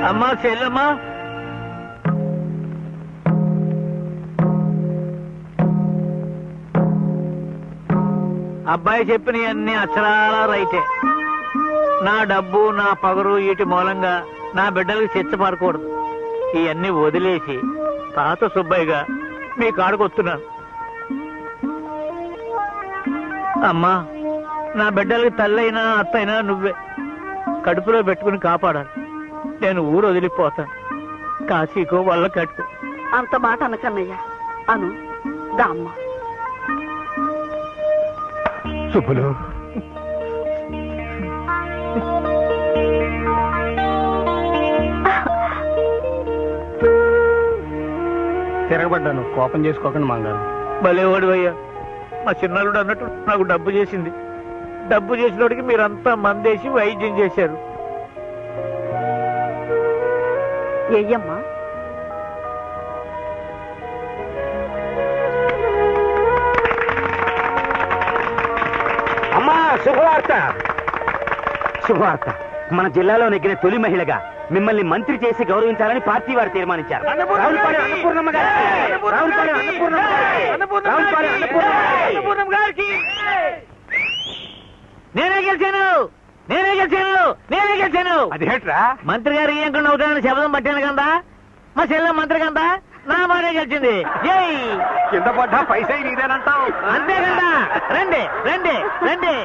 అమ్మా చెల్లమ్మా, అబ్బాయి చెప్పిన అన్ని అక్షరాలా రైతే. నా డబ్బు నా పగరు వీటి మూలంగా నా బిడ్డలకు చిచ్చపడకూడదు. ఇవన్నీ వదిలేసి తాత సుబ్బయ్యగా మీ కాడుకొస్తున్నాను. అమ్మా, నా బిడ్డలకి తల్లైనా అత్తైనా నువ్వే కడుపులో పెట్టుకుని కాపాడాలి. నేను ఊరు వదిలిపోతాను. కాశీకో వల్ల కట్టుకో.
అంత మాట అనకన్నయ్యా. అను దామ్మ.
శుభులు, తిరగబడ్డాను, కోపం చేసుకోకండి మంగారు.
భలేవాడు అయ్యా. మా చిన్నలుడు అన్నట్టు నాకు డబ్బు చేసింది. డబ్బు చేసినోడికి మీరంతా మందేసి వైద్యం చేశారు.
ఏయ్యమ్మా,
అమ్మా శుభవార్త. శుభవార్త. మన జిల్లాలో నెగ్గిన తొలి మహిళగా మిమ్మల్ని మంత్రి చేసి గౌరవించాలని పార్టీ వారు తీర్మానించారు. రావులపాలెం అన్నపూర్ణమ్మ గారికి. రావులపాలెం అన్నపూర్ణమ్మ గారికి. రావులపాలెం అన్నపూర్ణమ్మ గారికి.
నేనే గెలిచాను, నేనే గెలిచాను, నేనే గెలిచాను.
అదేట్రా?
మంత్రి గారు ఏం అవుతానని శబ్దం పట్టాను కదా. మా చెల్లె మంత్రి కదా, నా మాటే గెలిచింది. జై.
కింద పడ్డా పైసా నీదేనంటావు.
అంతే కదా. రండి రండి రండి.